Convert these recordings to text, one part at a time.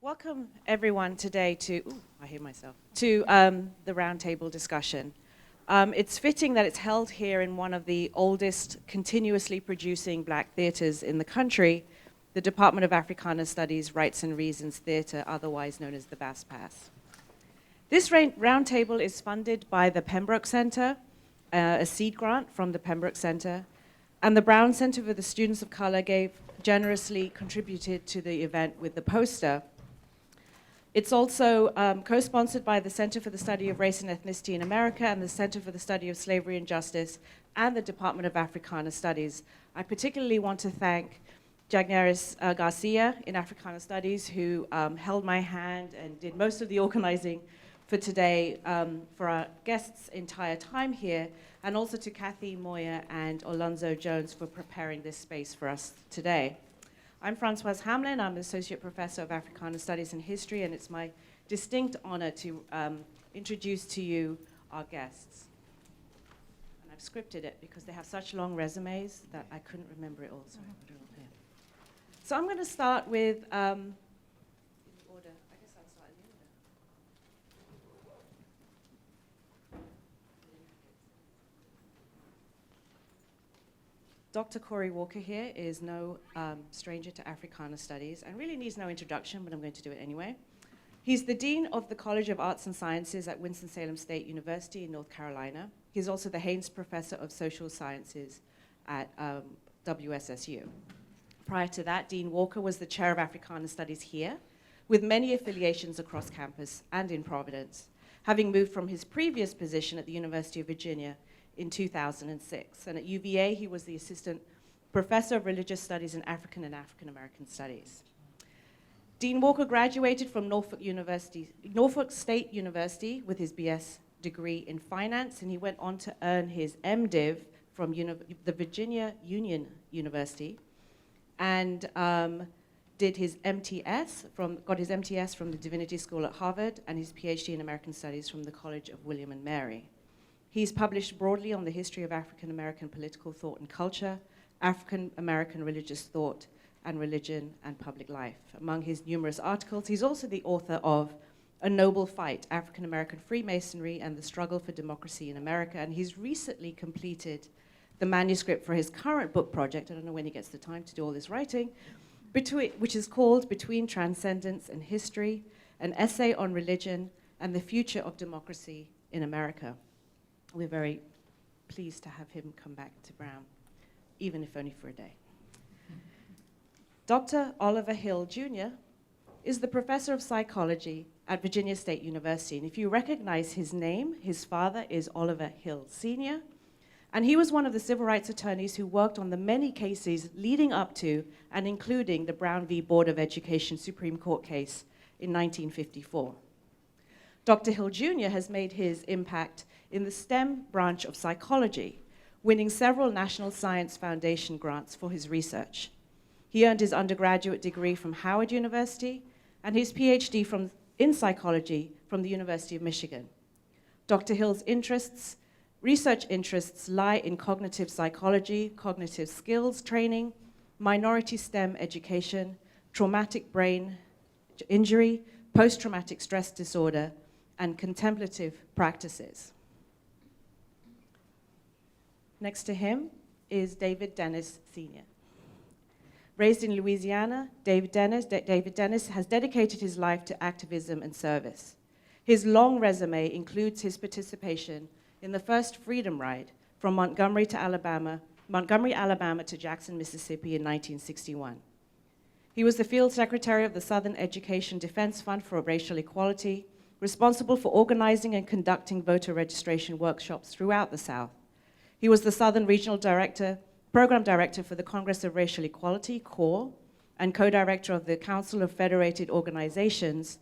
Welcome everyone today to, I hear myself, to the roundtable discussion. It's fitting that it's held here in one of the oldest continuously producing black theaters in the country, the Department of Africana Studies Rights and Reasons Theater, otherwise known as the BASPAS. This roundtable is funded by the Pembroke Center, a seed grant from the Pembroke Center, and the Brown Center for the Students of Color generously contributed to the event with the poster. It's also co-sponsored by the Center for the Study of Race and Ethnicity in America and the Center for the Study of Slavery and Justice and the Department of Africana Studies. I particularly want to thank Jagneris Garcia in Africana Studies, who held my hand and did most of the organizing for today for our guests' entire time here, and also to Kathy Moyer and Alonzo Jones for preparing this space for us today. I'm Françoise Hamlin. I'm an Associate Professor of Africana Studies and History, and it's my distinct honor to introduce to you our guests. And I've scripted it because they have such long resumes that I couldn't remember it all, so I put it all here. So I'm going to start with, in order, I guess I'll start in order. Dr. Corey Walker here is no stranger to Africana Studies and really needs no introduction, but I'm going to do it anyway. He's the Dean of the College of Arts and Sciences at Winston-Salem State University in North Carolina. He's also the Haynes Professor of Social Sciences at WSSU. Prior to that, Dean Walker was the Chair of Africana Studies here, with many affiliations across campus and in Providence, having moved from his previous position at the University of Virginia in 2006. And at UVA, he was the Assistant Professor of Religious Studies in African and African American Studies. Dean Walker graduated from Norfolk State University with his BS degree in finance, and he went on to earn his MDiv from the Virginia Union University, and did his got his MTS from the Divinity School at Harvard, and his PhD in American Studies from the College of William and Mary. He's published broadly on the history of African American political thought and culture, African American religious thought and religion and public life. Among his numerous articles, he's also the author of A Noble Fight, African American Freemasonry and the Struggle for Democracy in America, and he's recently completed the manuscript for his current book project, I don't know when he gets the time to do all this writing, which is called Between Transcendence and History, an essay on religion and the future of democracy in America. We're very pleased to have him come back to Brown, even if only for a day. Dr. Oliver Hill, Jr. is the professor of psychology at Virginia State University. And if you recognize his name, his father is Oliver Hill, Sr., and he was one of the civil rights attorneys who worked on the many cases leading up to and including the Brown v. Board of Education Supreme Court case in 1954. Dr. Hill, Jr. has made his impact in the STEM branch of psychology, winning several National Science Foundation grants for his research. He earned his undergraduate degree from Howard University and his PhD in psychology from the University of Michigan. Dr. Hill's research interests lie in cognitive psychology, cognitive skills training, minority STEM education, traumatic brain injury, post-traumatic stress disorder, and contemplative practices. Next to him is David Dennis, Sr. Raised in Louisiana, David Dennis has dedicated his life to activism and service. His long resume includes his participation in the first Freedom Ride from Montgomery, Alabama to Jackson, Mississippi in 1961. He was the field secretary of the Southern Education Defense Fund for Racial Equality, responsible for organizing and conducting voter registration workshops throughout the South. He was the Southern Regional Program Director for the Congress of Racial Equality, CORE, and co-director of the Council of Federated Organizations,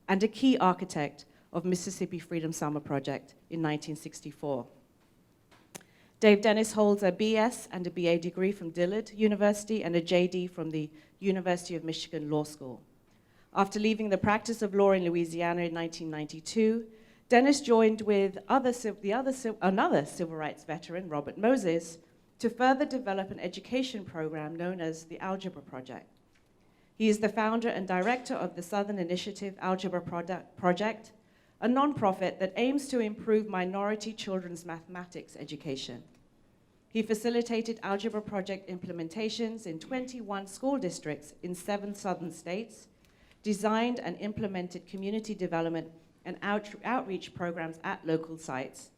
and a key architect of Mississippi Freedom Summer Project in 1964. Dave Dennis holds a BS and a BA degree from Dillard University and a JD from the University of Michigan Law School. After leaving the practice of law in Louisiana in 1992, Dennis joined with another civil rights veteran, Robert Moses, to further develop an education program known as the Algebra Project. He is the founder and director of the Southern Initiative Algebra Project, a nonprofit that aims to improve minority children's mathematics education. He facilitated Algebra Project implementations in 21 school districts in 7 southern states, designed and implemented community development and outreach programs at local sites,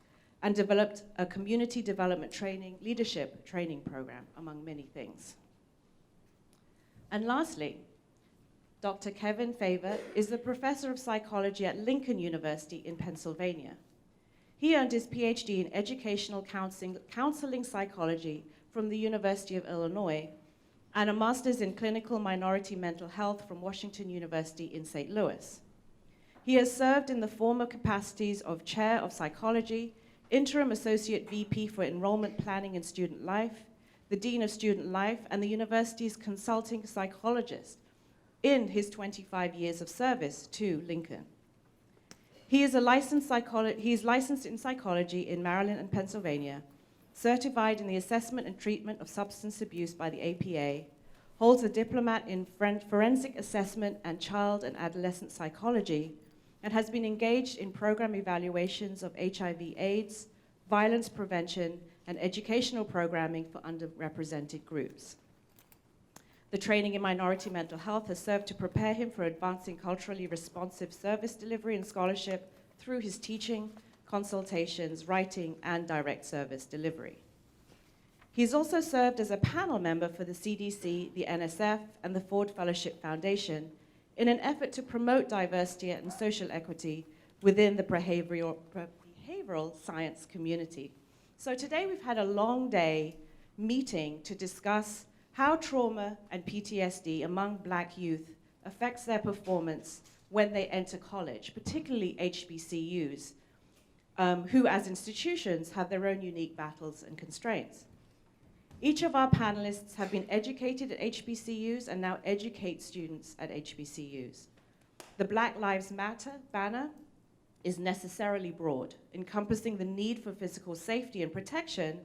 and developed a community development leadership training program, among many things. And lastly, Dr. Kevin Favor is the professor of psychology at Lincoln University in Pennsylvania. He earned his PhD in educational counseling psychology from the University of Illinois and a master's in clinical minority mental health from Washington University in St. Louis. He has served in the former capacities of chair of psychology, interim associate VP for enrollment planning and student life, the dean of student life, and the university's consulting psychologist in his 25 years of service to Lincoln. He is licensed in psychology in Maryland and Pennsylvania, certified in the assessment and treatment of substance abuse by the APA, holds a diploma in forensic assessment and child and adolescent psychology, and has been engaged in program evaluations of HIV/AIDS, violence prevention, and educational programming for underrepresented groups. The training in minority mental health has served to prepare him for advancing culturally responsive service delivery and scholarship through his teaching, consultations, writing, and direct service delivery. He's also served as a panel member for the CDC, the NSF, and the Ford Fellowship Foundation in an effort to promote diversity and social equity within the behavioral science community. So today we've had a long day meeting to discuss how trauma and PTSD among Black youth affects their performance when they enter college, particularly HBCUs, who as institutions have their own unique battles and constraints. Each of our panelists have been educated at HBCUs and now educate students at HBCUs. The Black Lives Matter banner is necessarily broad, encompassing the need for physical safety and protection,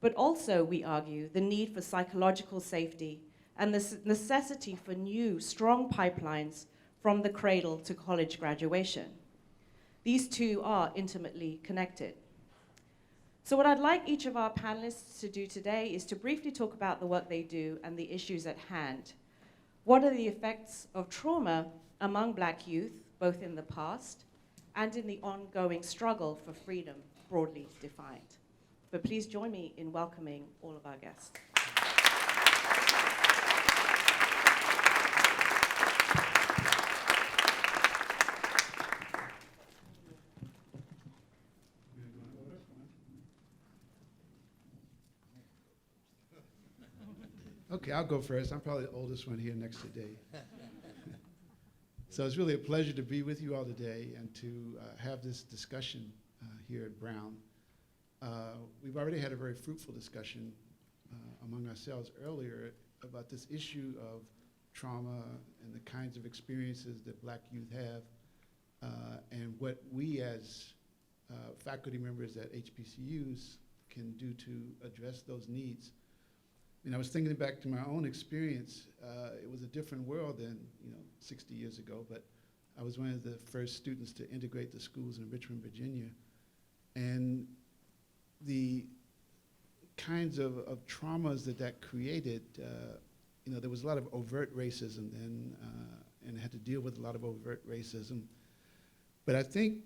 but also, we argue, the need for psychological safety and the necessity for new, strong pipelines from the cradle to college graduation. These two are intimately connected. So what I'd like each of our panelists to do today is to briefly talk about the work they do and the issues at hand. What are the effects of trauma among Black youth, both in the past and in the ongoing struggle for freedom, broadly defined? But please join me in welcoming all of our guests. Okay, I'll go first. I'm probably the oldest one here next to Dave. So it's really a pleasure to be with you all today and to have this discussion here at Brown. We've already had a very fruitful discussion among ourselves earlier about this issue of trauma and the kinds of experiences that Black youth have and what we as faculty members at HBCUs can do to address those needs. And I was thinking back to my own experience. It was a different world than 60 years ago, but I was one of the first students to integrate the schools in Richmond, Virginia. And the kinds of traumas that created, there was a lot of overt racism then, and I had to deal with a lot of overt racism. But I think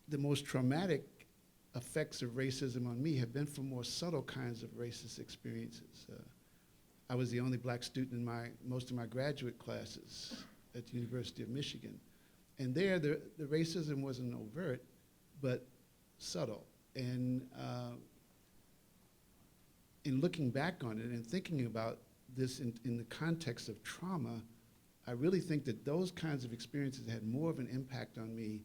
the most traumatic effects of racism on me have been from more subtle kinds of racist experiences. I was the only Black student in most of my graduate classes at the University of Michigan. And there, the racism wasn't overt, but subtle. And in looking back on it and thinking about this in the context of trauma, I really think that those kinds of experiences had more of an impact on me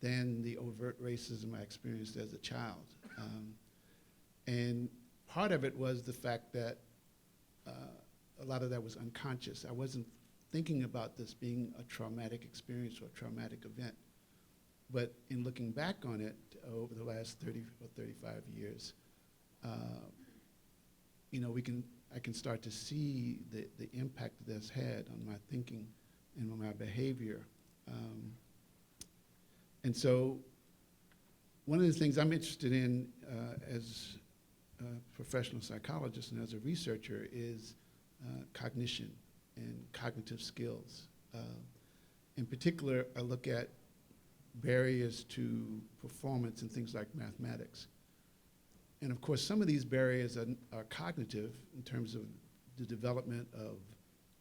than the overt racism I experienced as a child. And part of it was the fact that a lot of that was unconscious. I wasn't thinking about this being a traumatic experience or a traumatic event. But in looking back on it over the last 30 or 35 years, we can I can start to see the impact that that's had on my thinking and on my behavior. And so one of the things I'm interested in as a professional psychologist and as a researcher is cognition and cognitive skills. In particular, I look at barriers to performance in things like mathematics. And of course, some of these barriers are cognitive in terms of the development of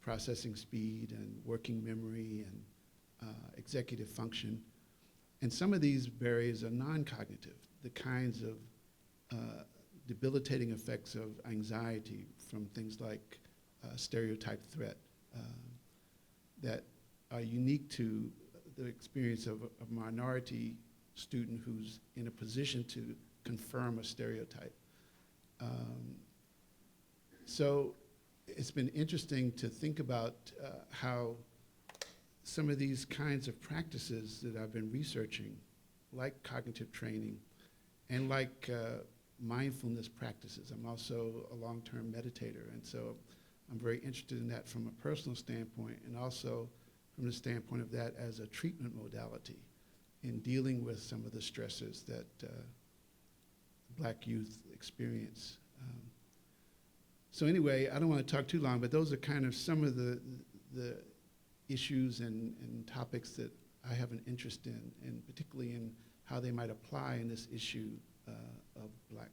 processing speed and working memory and executive function. And some of these barriers are non-cognitive, the kinds of debilitating effects of anxiety from things like stereotype threat that are unique to the experience of a minority student who's in a position to confirm a stereotype. So it's been interesting to think about how some of these kinds of practices that I've been researching, like cognitive training and like mindfulness practices. I'm also a long-term meditator, and so I'm very interested in that from a personal standpoint, and also from the standpoint of that as a treatment modality in dealing with some of the stressors that Black youth experience. So anyway, I don't want to talk too long, but those are kind of some of the issues and topics that I have an interest in, and particularly in how they might apply in this issue of Black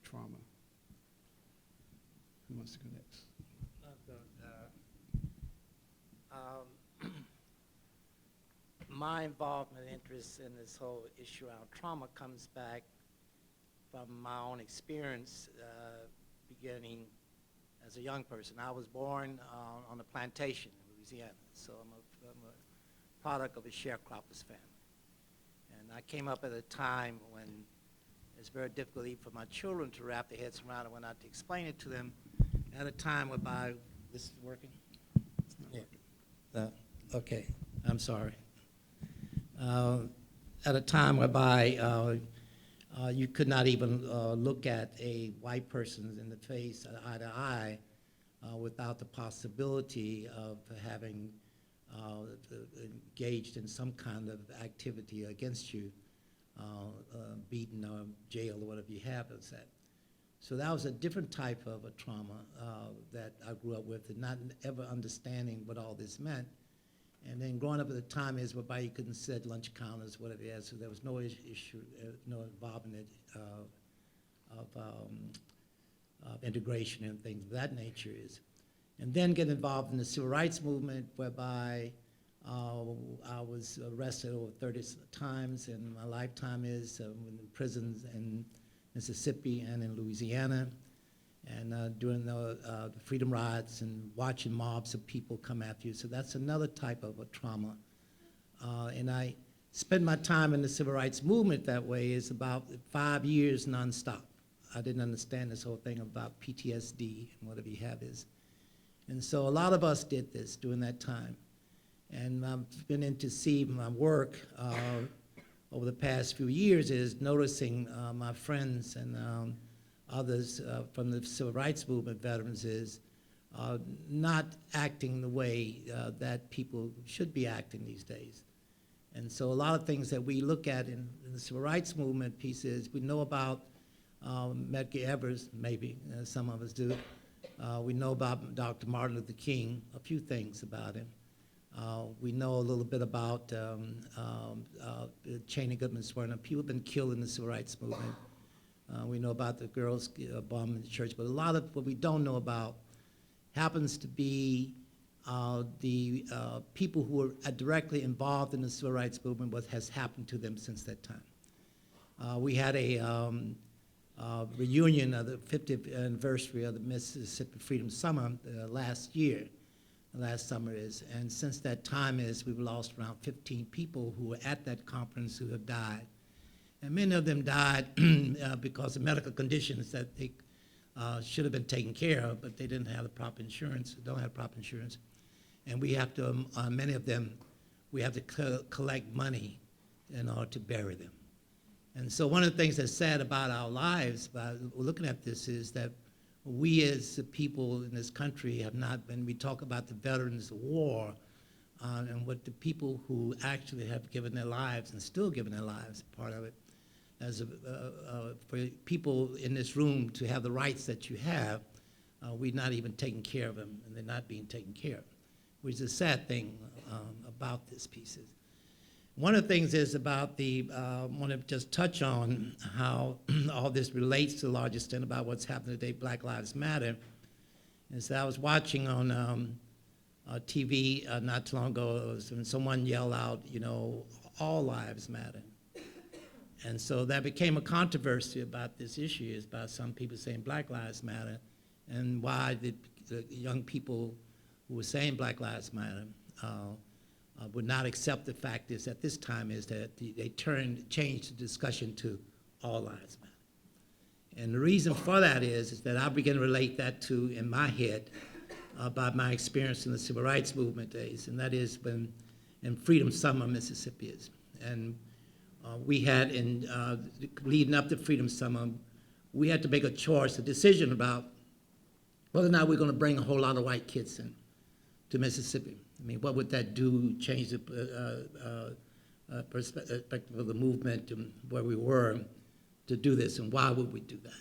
trauma. Who wants to go next? My involvement and interest in this whole issue around trauma comes back from my own experience beginning as a young person. I was born on a plantation in Louisiana, so I'm a product of a sharecropper's family. And I came up at a time when it's very difficult even for my children to wrap their heads around it when I had to explain it to them. At a time whereby, this is working? It's not Yeah. working. Okay, I'm sorry. At a time whereby you could not even look at a white person in the face eye to eye without the possibility of having engaged in some kind of activity against you, beaten or jail or whatever you have as that. So that was a different type of a trauma that I grew up with, and not ever understanding what all this meant. And then growing up at the time is whereby you couldn't sit at lunch counters, whatever it is, so there was no issue, no involvement of integration and things of that nature is. And then get involved in the civil rights movement, whereby I was arrested over 30 times in my lifetime is in prisons in Mississippi and in Louisiana, and doing the freedom rides and watching mobs of people come after you. So that's another type of a trauma. And I spent my time in the civil rights movement that way is about 5 years nonstop. I didn't understand this whole thing about PTSD and whatever you have is. And so a lot of us did this during that time. And I've been in to see my work over the past few years is noticing my friends and others from the civil rights movement veterans is not acting the way that people should be acting these days. And so a lot of things that we look at in the civil rights movement pieces, we know about Medgar Evers, maybe, some of us do. We know about Dr. Martin Luther King, a few things about him. We know a little bit about Cheney Goodman Swerna. People have been killed in the civil rights movement. We know about the girls bombed in the church, but a lot of what we don't know about happens to be the people who were directly involved in the civil rights movement, what has happened to them since that time. We had a reunion of the 50th anniversary of the Mississippi Freedom Summer last summer is, and since that time is, we've lost around 15 people who were at that conference who have died. And many of them died because of medical conditions that they should have been taken care of, but they didn't have the proper insurance, don't have proper insurance. And we have to, many of them, we have to collect money in order to bury them. And so one of the things that's sad about our lives, by looking at this, is that we as the people in this country have not been, we talk about the veterans of war, and what the people who actually have given their lives and still giving their lives, part of it, as for people in this room to have the rights that you have, we're not even taking care of them, and they're not being taken care of, which is a sad thing about this piece. One of the things is about the, I want to just touch on how all this relates to a large extent about what's happening today, Black Lives Matter, is that I was watching on TV not too long ago, when someone yelled out, you know, all lives matter. And so that became a controversy about this issue, is about some people saying Black Lives Matter, and why did the young people who were saying Black Lives Matter would not accept the fact is at this time is that they changed the discussion to all lives matter. And the reason for that is that I began to relate that to, in my head, about my experience in the civil rights movement days, and that is when in Freedom Summer, Mississippi is. And we had, leading up to Freedom Summer, we had to make a choice, a decision about whether or not we're going to bring a whole lot of white kids in to Mississippi. I mean, what would that do, change the perspective of the movement and where we were to do this, and why would we do that?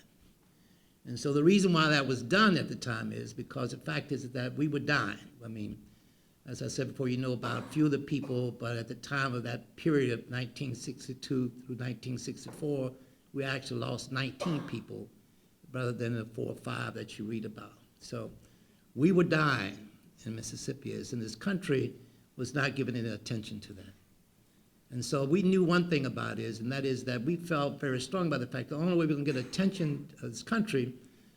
And so the reason why that was done at the time is because the fact is that we were dying. I mean, as I said before, you know about a few of the people, but at the time of that period of 1962 through 1964, we actually lost 19 people rather than the 4 or 5 that you read about. So we were dying in Mississippi, and this country was not giving any attention to that. And so we knew one thing about it, and that is that we felt very strong about the fact the only way we can get attention of this country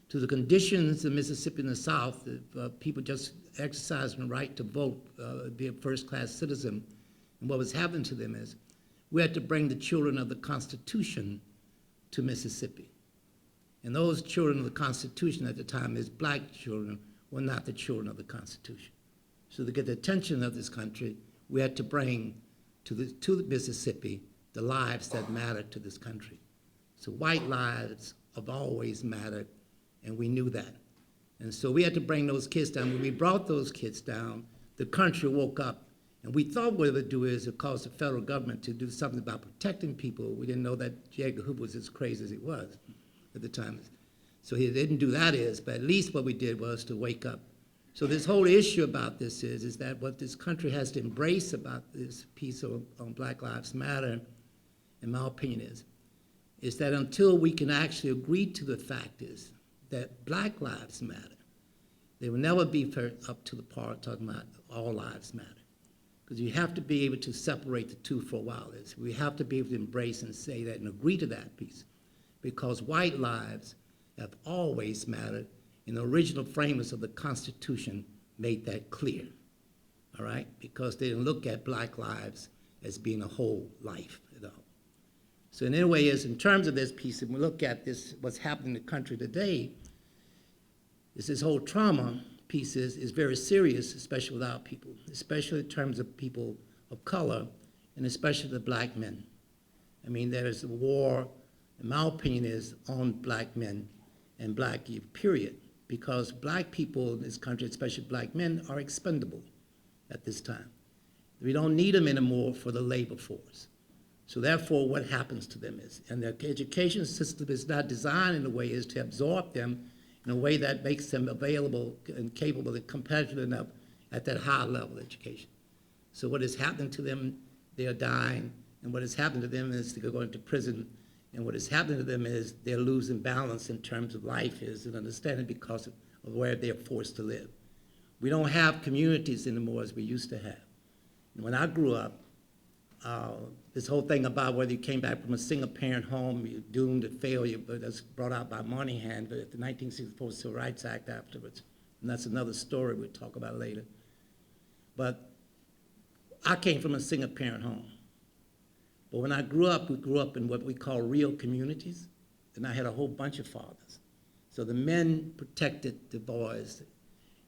to the conditions in Mississippi and the South, if people just exercising the right to vote, be a first-class citizen, and what was happening to them is we had to bring the children of the Constitution to Mississippi. And those children of the Constitution at the time is black children, were not the children of the Constitution. So to get the attention of this country, we had to bring to Mississippi the lives that matter to this country. So white lives have always mattered, and we knew that. And so we had to bring those kids down. When we brought those kids down, the country woke up, and we thought what it would do is it caused the federal government to do something about protecting people. We didn't know that J. Edgar Hoover was as crazy as he was at the time. So he didn't do that but at least what we did was to wake up. So this whole issue about this is that what this country has to embrace about this piece on Black Lives Matter, in my opinion, is that until we can actually agree to the fact is that Black lives matter, they will never be up to the part talking about all lives matter. Because you have to be able to separate the two for a while. We have to be able to embrace and say that and agree to that piece. Because white lives have always mattered, and the original framers of the Constitution made that clear, all right? Because they didn't look at black lives as being a whole life at all. So in any way, in terms of this piece, if we look at this, what's happening in the country today, is this whole trauma piece is very serious, especially with our people, especially in terms of people of color, and especially the black men. I mean, there is a war, in my opinion, is on black men and black youth, period, because black people in this country, especially black men, are expendable at this time. We don't need them anymore for the labor force. So therefore, what happens to them is, and their education system is not designed in a way is to absorb them in a way that makes them available and capable and competitive enough at that high level of education. So what is happening to them, they are dying, and what is happening to them is they're going to prison, and what is happening to them is they're losing balance in terms of life is and understanding because of where they're forced to live. We don't have communities anymore as we used to have. And when I grew up, this whole thing about whether you came back from a single-parent home, you're doomed to failure, but that's brought out by Moynihan at the 1964 Civil Rights Act afterwards. And that's another story we'll talk about later. But I came from a single-parent home. But when I grew up, we grew up in what we call real communities, and I had a whole bunch of fathers. So the men protected the boys,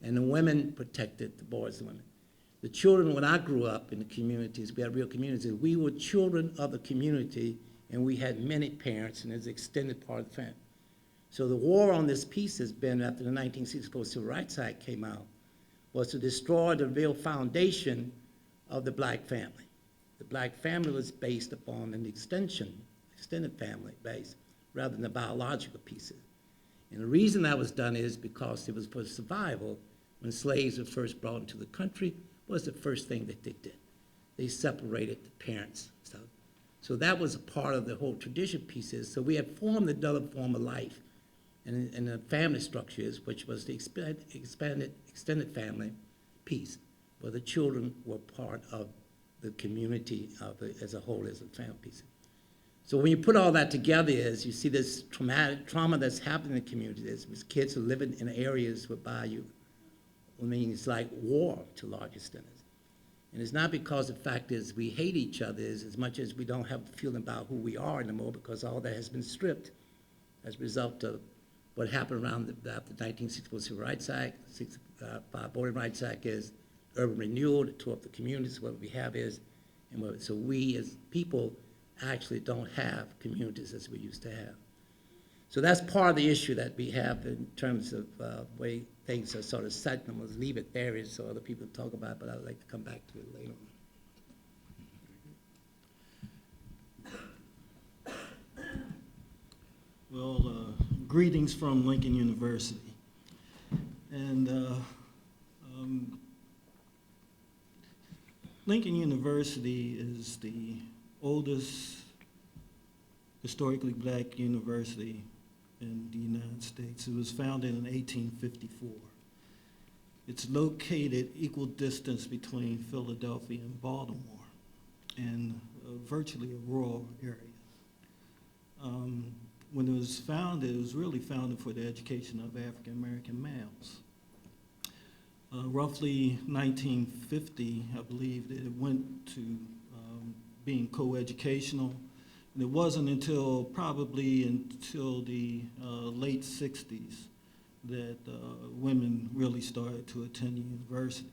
and the women protected the boys and women. The children, when I grew up in the communities, we had real communities, we were children of the community, and we had many parents, and it's an extended part of the family. So the war on this peace has been, after the 1964 Civil Rights Act came out, was to destroy the real foundation of the black family. The black family was based upon an extended family base, rather than the biological pieces. And the reason that was done is because it was for survival. When slaves were first brought into the country, was the first thing that they did. They separated the parents. So that was a part of the whole tradition pieces. So we had formed another form of life and the family structures, which was the extended family piece, where the children were part of the community as a whole, as a family piece. So when you put all that together, is you see this trauma that's happening in the community. There's kids are living in areas whereby it's like war to a large extent. And it's not because the fact is we hate each other as much as we don't have a feeling about who we are anymore, because all that has been stripped as a result of what happened around after the 1964 Civil Rights Act, 65 Voting Rights Act is urban renewal to tore up the communities. What we have is, so we as people actually don't have communities as we used to have. So that's part of the issue that we have in terms of way things are sort of set. I'm going to leave it there so other people talk about it, but I'd like to come back to it later on. Well, greetings from Lincoln University. And Lincoln University is the oldest historically black university in the United States. It was founded in 1854. It's located equal distance between Philadelphia and Baltimore, in virtually a rural area. When it was founded, it was really founded for the education of African American males. Roughly 1950, I believe that it went to being co-educational. And it wasn't until the late 60s that women really started to attend the university.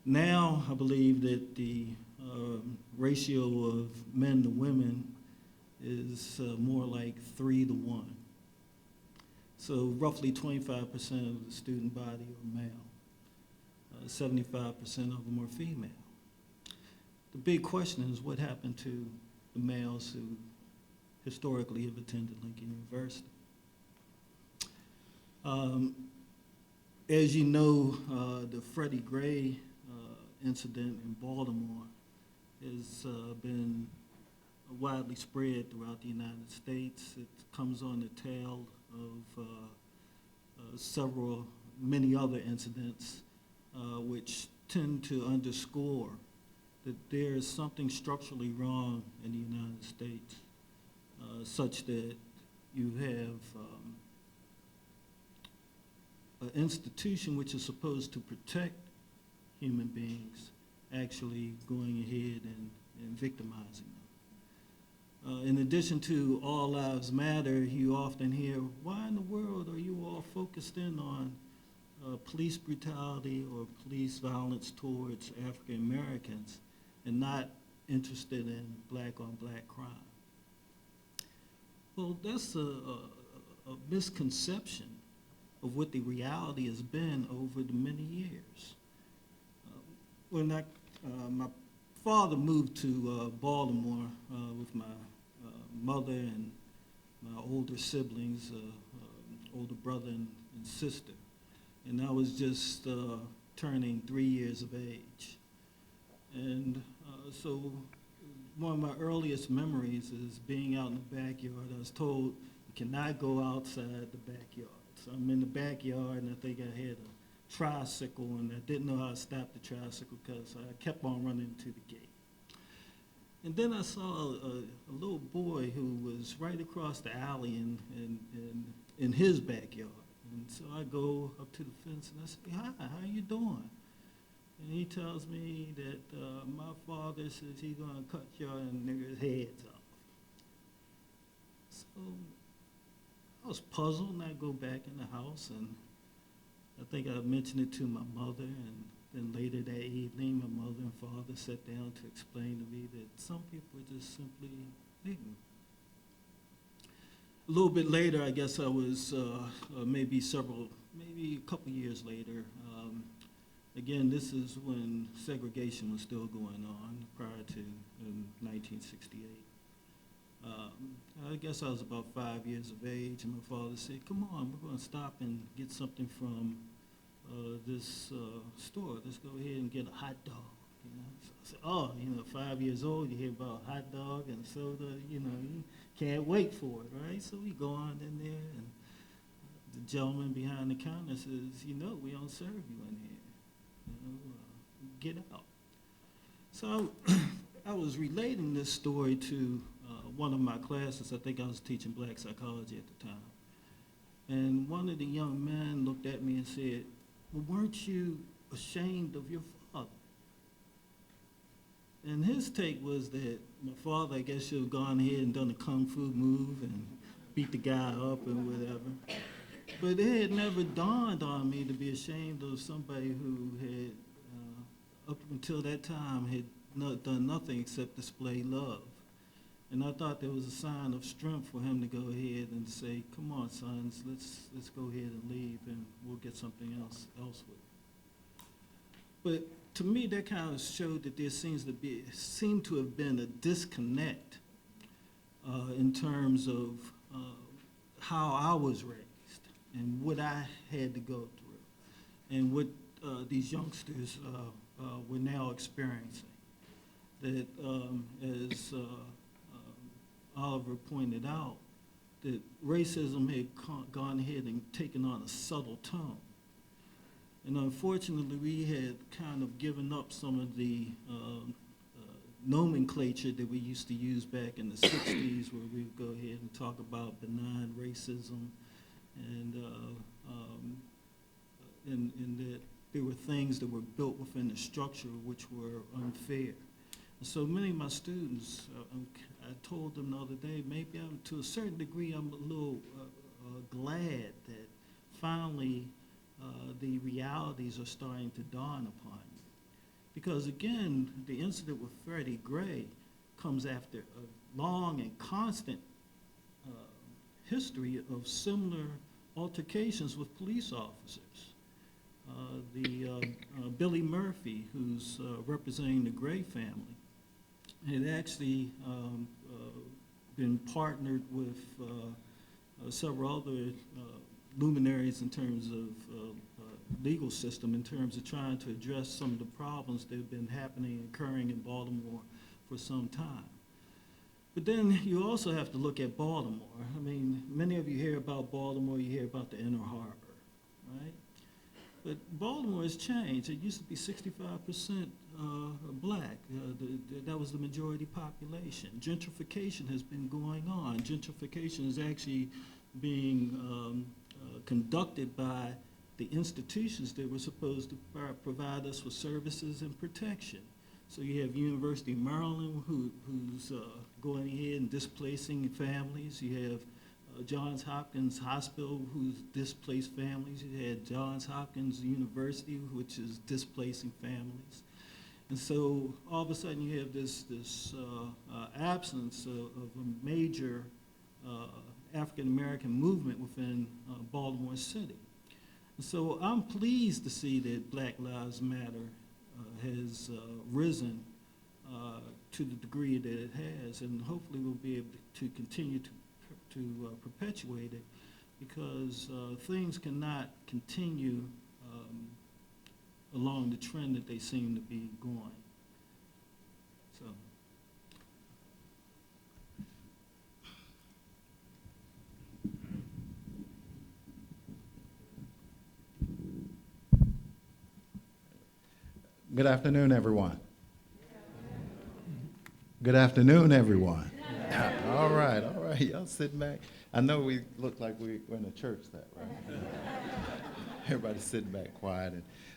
Now, I believe that the ratio of men to women is more like 3 to 1. So roughly 25% of the student body are male. 75% of them are female. The big question is what happened to the males who historically have attended Lincoln University. As you know, the Freddie Gray incident in Baltimore has been widely spread throughout the United States. It comes on the tail of many other incidents which tend to underscore that there is something structurally wrong in the United States, such that you have an institution which is supposed to protect human beings actually going ahead and victimizing them. In addition to All Lives Matter, you often hear, why in the world are you all focused in on police brutality or police violence towards African Americans and not interested in black-on-black crime? Well, that's a misconception of what the reality has been over the many years. When my father moved to Baltimore with my mother and my older siblings, older brother and sister, and I was just turning 3 years of age. And so one of my earliest memories is being out in the backyard. I was told you cannot go outside the backyard. So I'm in the backyard, and I think I had a tricycle, and I didn't know how to stop the tricycle because I kept on running to the gate. And then I saw a little boy who was right across the alley in his backyard. And so I go up to the fence, and I say, hi, how you doing? And he tells me that my father says he's going to cut your nigger's heads off. So I was puzzled, and I go back in the house, and I think I mentioned it to my mother, and then later that evening, my mother and father sat down to explain to me that some people are just simply ignorant. little bit later, I guess I was maybe a couple years later. Again, this is when segregation was still going on prior to 1968. I guess I was about 5 years of age, and my father said, "Come on, we're going to stop and get something from this store. Let's go ahead and get a hot dog." You know? So I said, "Oh, 5 years old, you hear about a hot dog and soda, you can't wait for it, right?" So we go on in there, and the gentleman behind the counter says, "We don't serve you in here. Get out." So I was relating this story to one of my classes. I think I was teaching black psychology at the time. And one of the young men looked at me and said, "Well, weren't you ashamed of your father?" And his take was that my father, I guess, should have gone ahead and done a kung fu move and beat the guy up and whatever. But it had never dawned on me to be ashamed of somebody who had, up until that time, had done nothing except display love. And I thought there was a sign of strength for him to go ahead and say, "Come on, sons, let's go ahead and leave, and we'll get something else elsewhere." But to me, that kind of showed that there seemed to have been a disconnect in terms of how I was raised and what I had to go through, and what these youngsters were now experiencing. That, as Oliver pointed out, that racism had gone ahead and taken on a subtle tone. And unfortunately, we had kind of given up some of the nomenclature that we used to use back in the 60s, where we would go ahead and talk about benign racism, and that there were things that were built within the structure which were unfair. And so many of my students, I told them the other day, maybe to a certain degree, I'm a little glad that finally the realities are starting to dawn upon me. Because again, the incident with Freddie Gray comes after a long and constant history of similar altercations with police officers. Billy Murphy, who's representing the Gray family, had actually been partnered with several other luminaries in terms of legal system, in terms of trying to address some of the problems that have been occurring in Baltimore for some time. But then you also have to look at Baltimore. I mean, many of you hear about Baltimore, you hear about the Inner Harbor, right? But Baltimore has changed. It used to be 65% black. That was the majority population. Gentrification has been going on. Gentrification is actually being conducted by the institutions that were supposed to provide us with services and protection. So you have University of Maryland, who's going ahead and displacing families. You have Johns Hopkins Hospital, who's displaced families. You had Johns Hopkins University, which is displacing families. And so all of a sudden you have this absence of a major African-American movement within Baltimore City. And so I'm pleased to see that Black Lives Matter has risen to the degree that it has, and hopefully we'll be able to continue to perpetuate it, because things cannot continue along the trend that they seem to be going. So. Good afternoon, everyone. Good afternoon, everyone. All right, y'all sit back. I know we look like we're in a church, right? Everybody's sitting back quiet.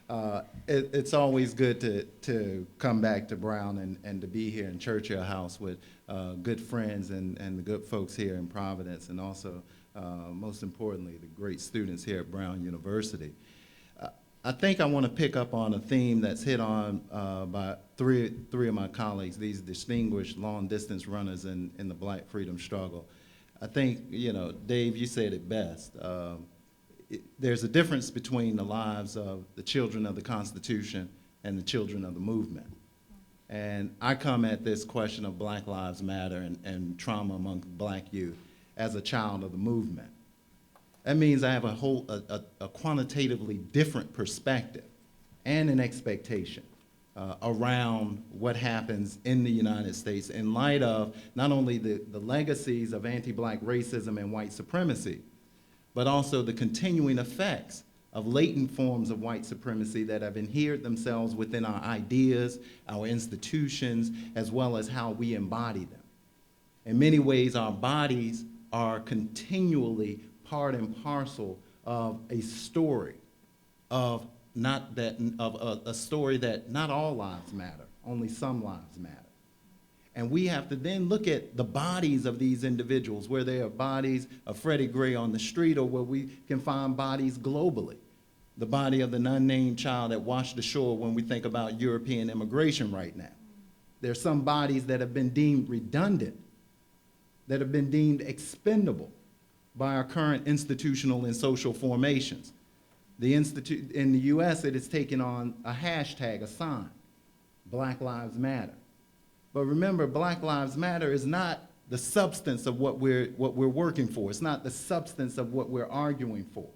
And it's always good to come back to Brown and to be here in Churchill House with good friends and the good folks here in Providence, and also, most importantly, the great students here at Brown University. I think I want to pick up on a theme that's hit on by three of my colleagues, these distinguished long-distance runners in the Black freedom struggle. I think, you know, Dave, you said it best. There's a difference between the lives of the children of the Constitution and the children of the movement. And I come at this question of Black Lives Matter and trauma among Black youth as a child of the movement. That means I have a quantitatively different perspective and an expectation around what happens in the United States in light of not only the legacies of anti-Black racism and white supremacy, but also the continuing effects of latent forms of white supremacy that have inhered themselves within our ideas, our institutions, as well as how we embody them. In many ways, our bodies are continually part and parcel of a story of a story that not all lives matter, only some lives matter. And we have to then look at the bodies of these individuals, where they are bodies of Freddie Gray on the street or where we can find bodies globally. The body of the unnamed child that washed ashore when we think about European immigration right now. There are some bodies that have been deemed redundant, that have been deemed expendable by our current institutional and social formations. In the US, it has taken on a hashtag, a sign, Black Lives Matter. But remember, Black Lives Matter is not the substance of what we're working for. It's not the substance of what we're arguing for.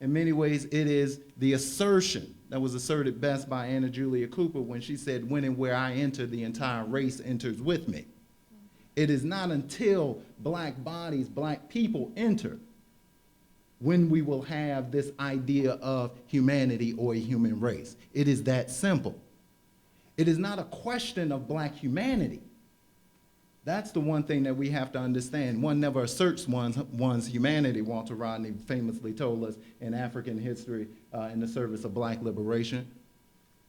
In many ways, it is the assertion that was asserted best by Anna Julia Cooper when she said, "When and where I enter, the entire race enters with me." It is not until Black bodies, Black people enter when we will have this idea of humanity or a human race. It is that simple. It is not a question of Black humanity. That's the one thing that we have to understand. One never asserts one's humanity. Walter Rodney famously told us in African history in the service of Black liberation.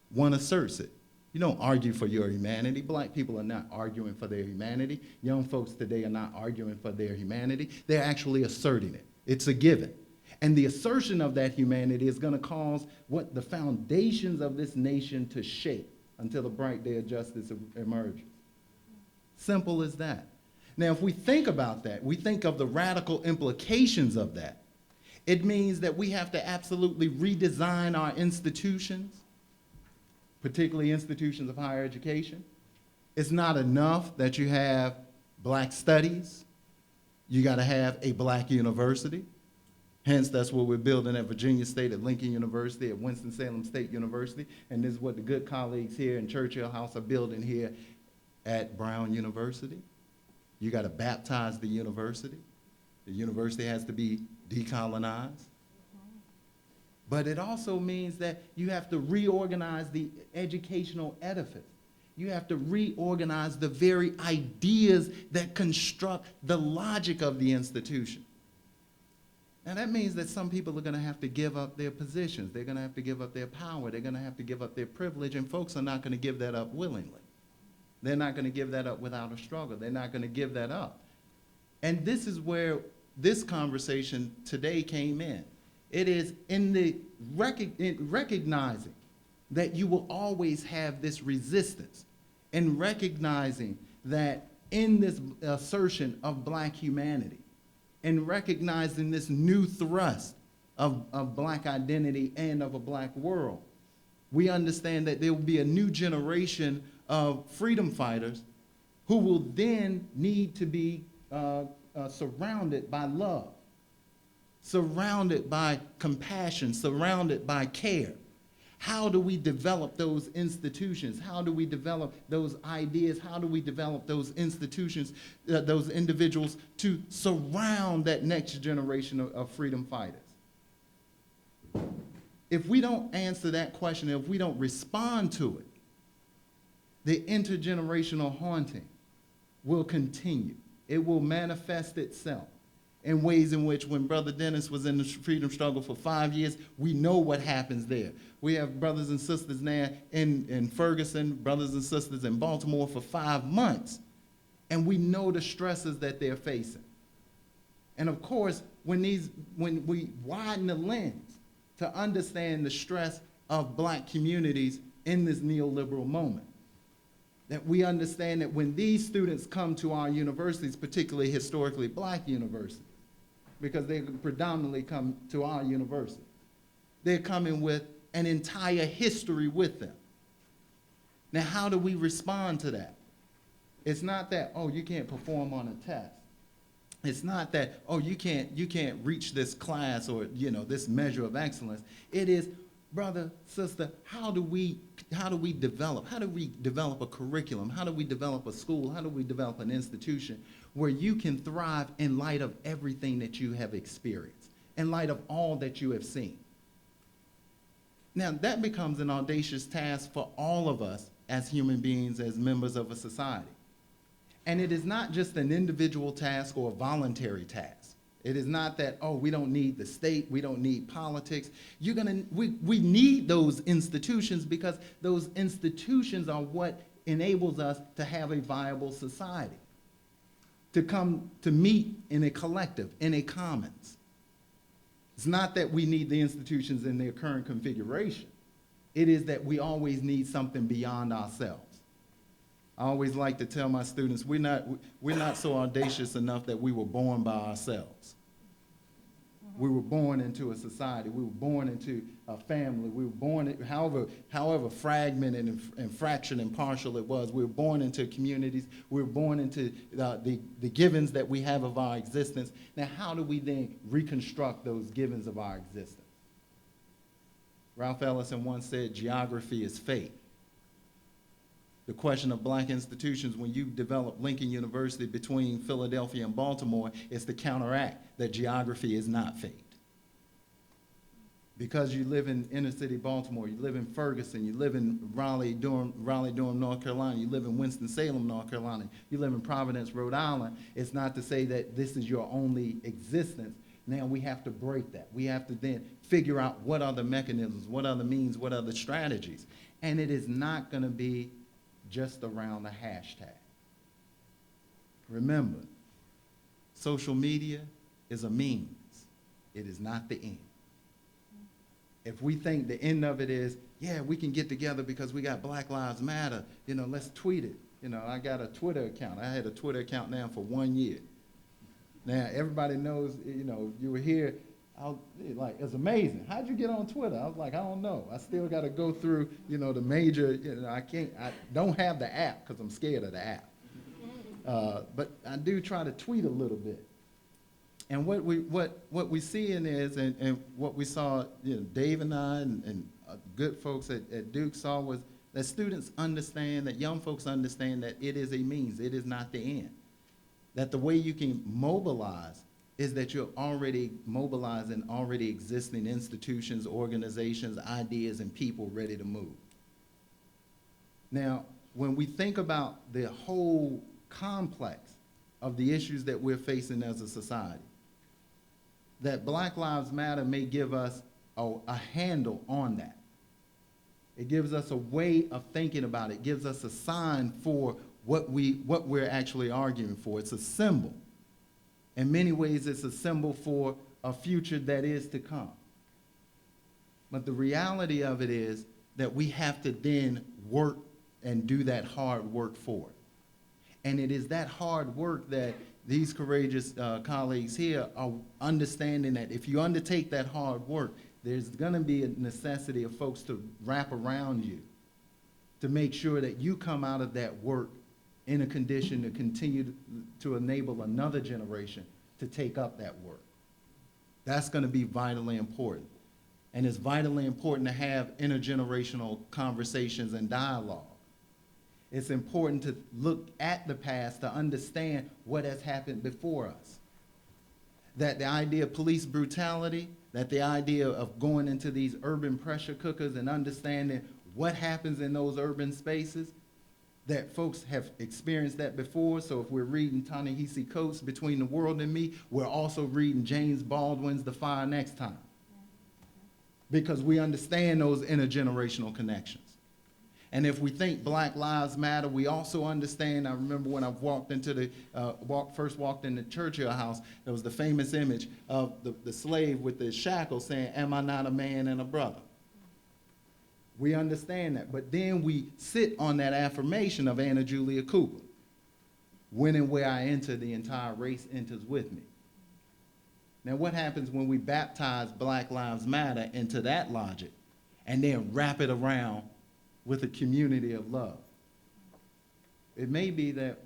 One asserts it. You don't argue for your humanity. Black people are not arguing for their humanity. Young folks today are not arguing for their humanity. They're actually asserting it. It's a given. And the assertion of that humanity is going to cause what the foundations of this nation to shake until the bright day of justice emerges. Simple as that. Now, if we think about that, we think of the radical implications of that. It means that we have to absolutely redesign our institutions, particularly institutions of higher education. It's not enough that you have Black studies. You got to have a Black university. Hence, that's what we're building at Virginia State, at Lincoln University, at Winston-Salem State University, and this is what the good colleagues here in Churchill House are building here at Brown University. You got to baptize the university. The university has to be decolonized. But it also means that you have to reorganize the educational edifice. You have to reorganize the very ideas that construct the logic of the institution. Now that means that some people are going to have to give up their positions. They're going to have to give up their power. They're going to have to give up their privilege, and folks are not going to give that up willingly. They're not going to give that up without a struggle. They're not going to give that up. And this is where this conversation today came in. It is in recognizing that you will always have this resistance, and recognizing that in this assertion of Black humanity, and recognizing this new thrust of Black identity and of a Black world, we understand that there will be a new generation of freedom fighters who will then need to be surrounded by love, surrounded by compassion, surrounded by care. How do we develop those institutions? How do we develop those ideas? How do we develop those institutions, those individuals to surround that next generation of freedom fighters? If we don't answer that question, if we don't respond to it, the intergenerational haunting will continue. It will manifest itself in ways in which, when Brother Dennis was in the freedom struggle for 5 years, we know what happens there. We have brothers and sisters now in Ferguson, brothers and sisters in Baltimore for 5 months, and we know the stresses that they're facing. And of course, when we widen the lens to understand the stress of Black communities in this neoliberal moment, That we understand that when these students come to our universities, particularly historically black universities, because they predominantly come to our university, they're coming with an entire history with them. Now, how do we respond to that? It's not that, oh, you can't perform on a test. It's not that, oh, you can't reach this class or, this measure of excellence. It is, brother, sister, how do we develop a curriculum? How do we develop a school? How do we develop an institution where you can thrive in light of everything that you have experienced, in light of all that you have seen? Now, that becomes an audacious task for all of us as human beings, as members of a society. And it is not just an individual task or a voluntary task. It is not that, oh, we don't need the state, we don't need politics. We need those institutions because those institutions are what enables us to have a viable society, to come to meet in a collective, in a commons. It's not that we need the institutions in their current configuration. It is that we always need something beyond ourselves. I always like to tell my students, we're not so audacious enough that we were born by ourselves. We were born into a society. We were born into a family. We were born, however fragmented and fractured and partial it was, we were born into communities. We were born into the givens that we have of our existence. Now, how do we then reconstruct those givens of our existence? Ralph Ellison once said, geography is fate. The question of black institutions, when you develop Lincoln University between Philadelphia and Baltimore, is to counteract that geography is not fate. Because you live in inner city Baltimore, you live in Ferguson, you live in Raleigh-Durham, North Carolina, you live in Winston-Salem, North Carolina, you live in Providence, Rhode Island, it's not to say that this is your only existence. Now we have to break that. We have to then figure out what are the mechanisms, what are the means, what are the strategies. And it is not going to be just around the hashtag. Remember, social media is a means. It is not the end. If we think the end of it is, yeah, we can get together because we got Black Lives Matter, let's tweet it. I got a Twitter account. I had a Twitter account now for 1 year. Now, everybody knows, you were here, it's amazing. How'd you get on Twitter? I was like, I don't know. I still got to go through, the major, I don't have the app because I'm scared of the app. But I do try to tweet a little bit. And what we see in is, and what we saw, Dave and I and good folks at Duke saw was that students understand, that young folks understand that it is a means, it is not the end. That the way you can mobilize is that you're already mobilizing already existing institutions, organizations, ideas, and people ready to move. Now, when we think about the whole complex of the issues that we're facing as a society, that Black Lives Matter may give us a handle on that. It gives us a way of thinking about it. It gives us a sign for what we're actually arguing for. It's a symbol. In many ways, it's a symbol for a future that is to come. But the reality of it is that we have to then work and do that hard work for it. And it is that hard work that these courageous colleagues here are understanding that if you undertake that hard work, there's going to be a necessity of folks to wrap around you to make sure that you come out of that work in a condition to continue to enable another generation to take up that work. That's going to be vitally important. And it's vitally important to have intergenerational conversations and dialogue. It's important to look at the past to understand what has happened before us. That the idea of police brutality, that the idea of going into these urban pressure cookers and understanding what happens in those urban spaces, that folks have experienced that before. So if we're reading Ta-Nehisi Coates' Between the World and Me, we're also reading James Baldwin's The Fire Next Time. Because we understand those intergenerational connections. And if we think Black Lives Matter, we also understand, I remember when I first walked in the Churchill House, there was the famous image of the slave with the shackles saying, "Am I not a man and a brother?" We understand that. But then we sit on that affirmation of Anna Julia Cooper. When and where I enter, the entire race enters with me. Now, what happens when we baptize Black Lives Matter into that logic and then wrap it around with a community of love? It may be that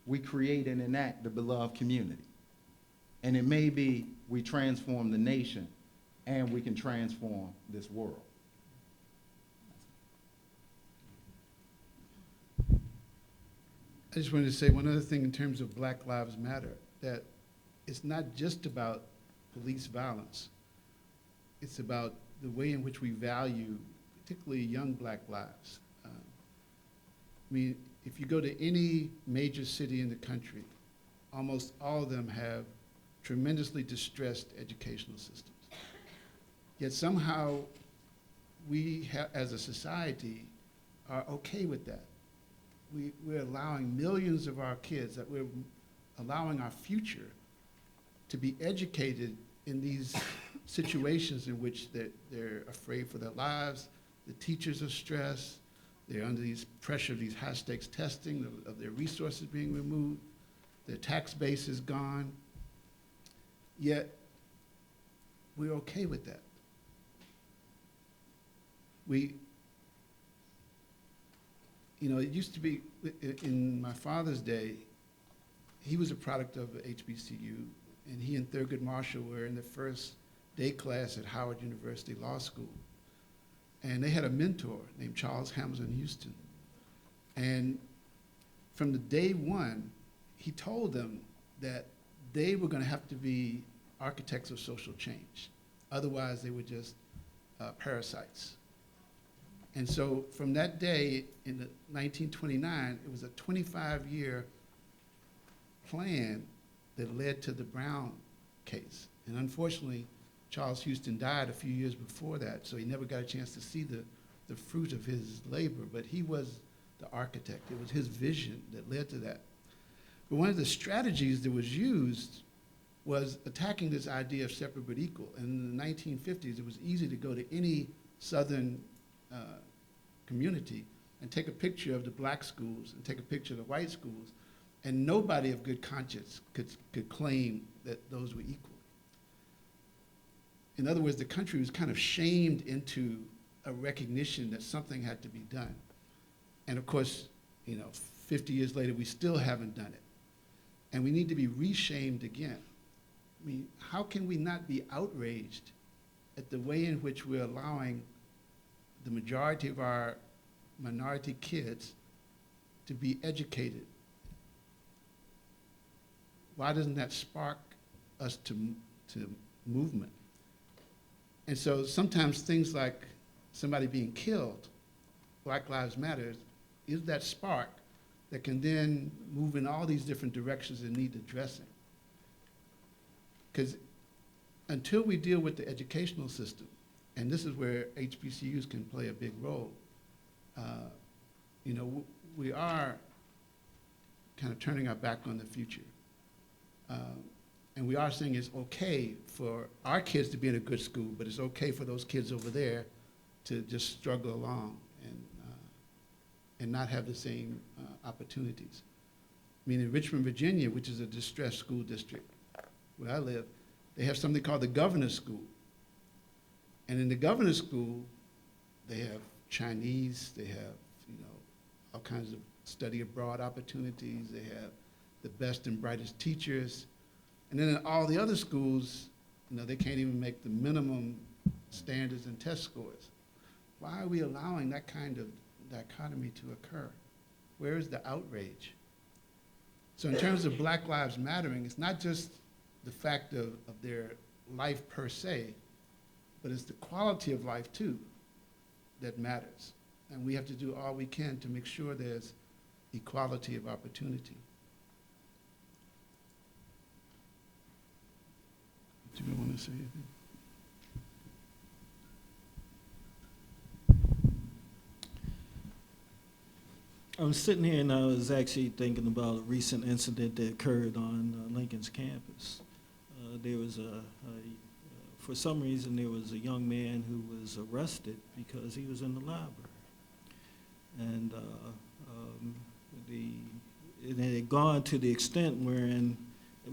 we create and enact the beloved community. And it may be we transform the nation and we can transform this world. I just wanted to say one other thing in terms of Black Lives Matter, that it's not just about police violence. It's about the way in which we value, particularly young Black lives. I mean, if you go to any major city in the country, almost all of them have tremendously distressed educational systems. Yet somehow we, as a society, are okay with that. We're allowing millions of our kids, that we're allowing our future to be educated in these situations in which they're afraid for their lives, the teachers are stressed, they're under these pressure of these high-stakes testing, of their resources being removed, their tax base is gone, yet we're okay with that. It used to be, in my father's day, he was a product of HBCU, and he and Thurgood Marshall were in the first day class at Howard University Law School. And they had a mentor named Charles Hamilton Houston. And from the day one, he told them that they were going to have to be architects of social change. Otherwise, they were just parasites. And so from that day in 1929, it was a 25-year plan that led to the Brown case. And unfortunately, Charles Houston died a few years before that, so he never got a chance to see the fruit of his labor, but he was the architect. It was his vision that led to that. But one of the strategies that was used was attacking this idea of separate but equal. And in the 1950s, it was easy to go to any Southern community and take a picture of the black schools and take a picture of the white schools, and nobody of good conscience could claim that those were equal. In other words, the country was kind of shamed into a recognition that something had to be done. And of course, 50 years later, we still haven't done it. And we need to be reshamed again. I mean, how can we not be outraged at the way in which we're allowing the majority of our minority kids to be educated? Why doesn't that spark us to movement? And so sometimes things like somebody being killed, Black Lives Matter, is that spark that can then move in all these different directions that need addressing. Because until we deal with the educational system, and this is where HBCUs can play a big role, we are kind of turning our back on the future. And we are saying it's okay for our kids to be in a good school, but it's okay for those kids over there to just struggle along and not have the same opportunities. I mean, in Richmond, Virginia, which is a distressed school district where I live, they have something called the Governor's School. And in the Governor's School, they have Chinese, they have, all kinds of study abroad opportunities, they have the best and brightest teachers. And then in all the other schools, they can't even make the minimum standards and test scores. Why are we allowing that kind of dichotomy to occur? Where is the outrage? So in terms of Black Lives Mattering, it's not just the fact of their life per se, but it's the quality of life too that matters. And we have to do all we can to make sure there's equality of opportunity. Do you want to say anything? I was sitting here and I was actually thinking about a recent incident that occurred on Lincoln's campus. There was a for some reason, there was a young man who was arrested because he was in the library. And it had gone to the extent wherein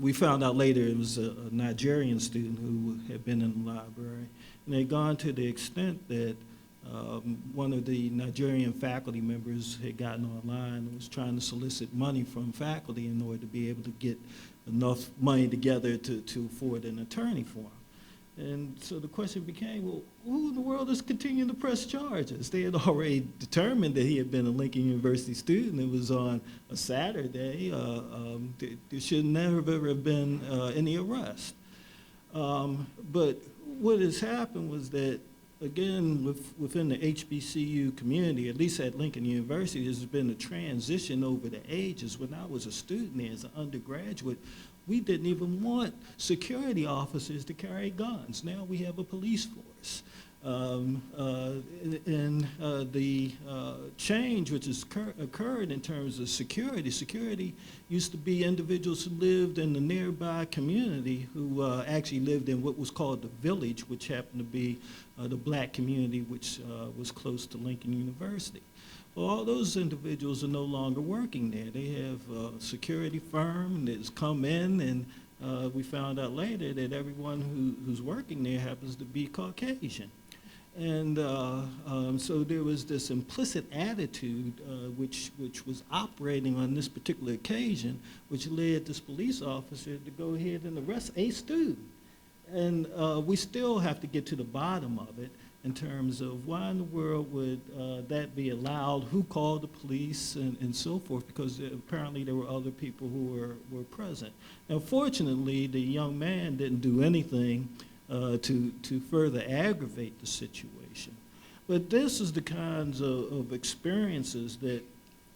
we found out later it was a Nigerian student who had been in the library. And it had gone to the extent that one of the Nigerian faculty members had gotten online and was trying to solicit money from faculty in order to be able to get enough money together to afford an attorney for him. And so the question became, well, who in the world is continuing to press charges? They had already determined that he had been a Lincoln University student. It was on a Saturday. There should never have been any arrest. But what has happened was that, again, within the HBCU community, at least at Lincoln University, there's been a transition over the ages. When I was a student there as an undergraduate, we didn't even want security officers to carry guns. Now we have a police force. The change which has occurred in terms of security used to be individuals who lived in the nearby community who actually lived in what was called the village, which happened to be the black community which was close to Lincoln University. Well, all those individuals are no longer working there. They have a security firm that's come in, and we found out later that everyone who's working there happens to be Caucasian. And so there was this implicit attitude which was operating on this particular occasion, which led this police officer to go ahead and arrest a student. And we still have to get to the bottom of it in terms of why in the world would that be allowed, who called the police, and so forth, because apparently there were other people who were present. Now, fortunately, the young man didn't do anything to further aggravate the situation. But this is the kinds of experiences that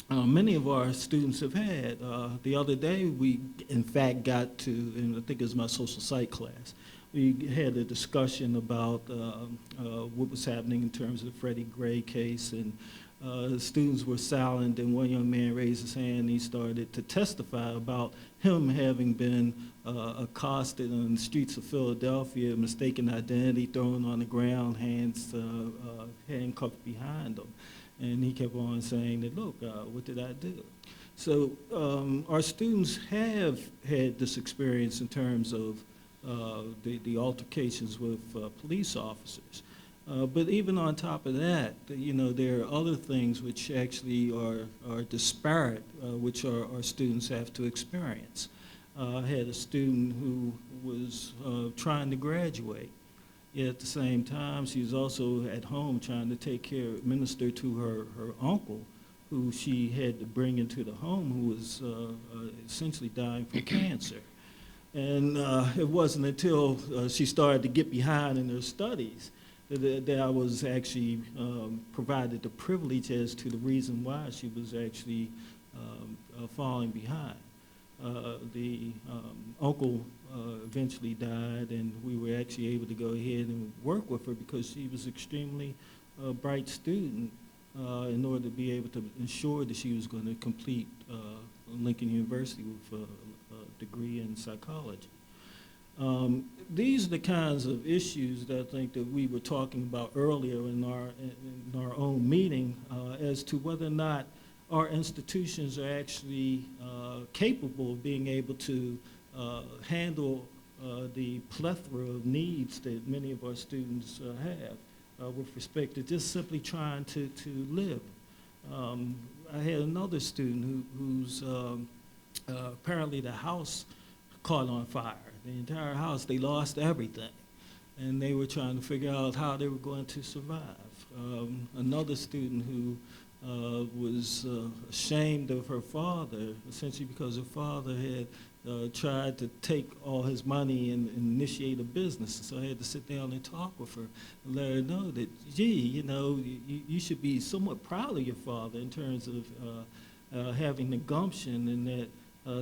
many of our students have had. The other day, we, in fact, got to, and I think it was my social psych class, we had a discussion about what was happening in terms of the Freddie Gray case, and the students were silent, and one young man raised his hand and he started to testify about him having been accosted on the streets of Philadelphia, mistaken identity, thrown on the ground, hands handcuffed behind him. And he kept on saying that, look, what did I do? So our students have had this experience in terms of the altercations with police officers. But even on top of that, you know, there are other things which actually are disparate, which our students have to experience. I had a student who was trying to graduate. Yet at the same time, she was also at home trying to take care, minister to her uncle, who she had to bring into the home, who was essentially dying from cancer. And it wasn't until she started to get behind in her studies that I was actually provided the privilege as to the reason why she was actually falling behind. The uncle eventually died, and we were actually able to go ahead and work with her because she was extremely bright student in order to be able to ensure that she was going to complete Lincoln University with a degree in psychology. These are the kinds of issues that I think that we were talking about earlier in our own meeting as to whether or not our institutions are actually capable of being able to handle the plethora of needs that many of our students have with respect to just simply trying to live. I had another student who's apparently the house caught on fire. The entire house, they lost everything. And they were trying to figure out how they were going to survive. Another student who was ashamed of her father, essentially because her father had tried to take all his money and initiate a business. So I had to sit down and talk with her and let her know that, gee, you know, you should be somewhat proud of your father in terms of having the gumption, and that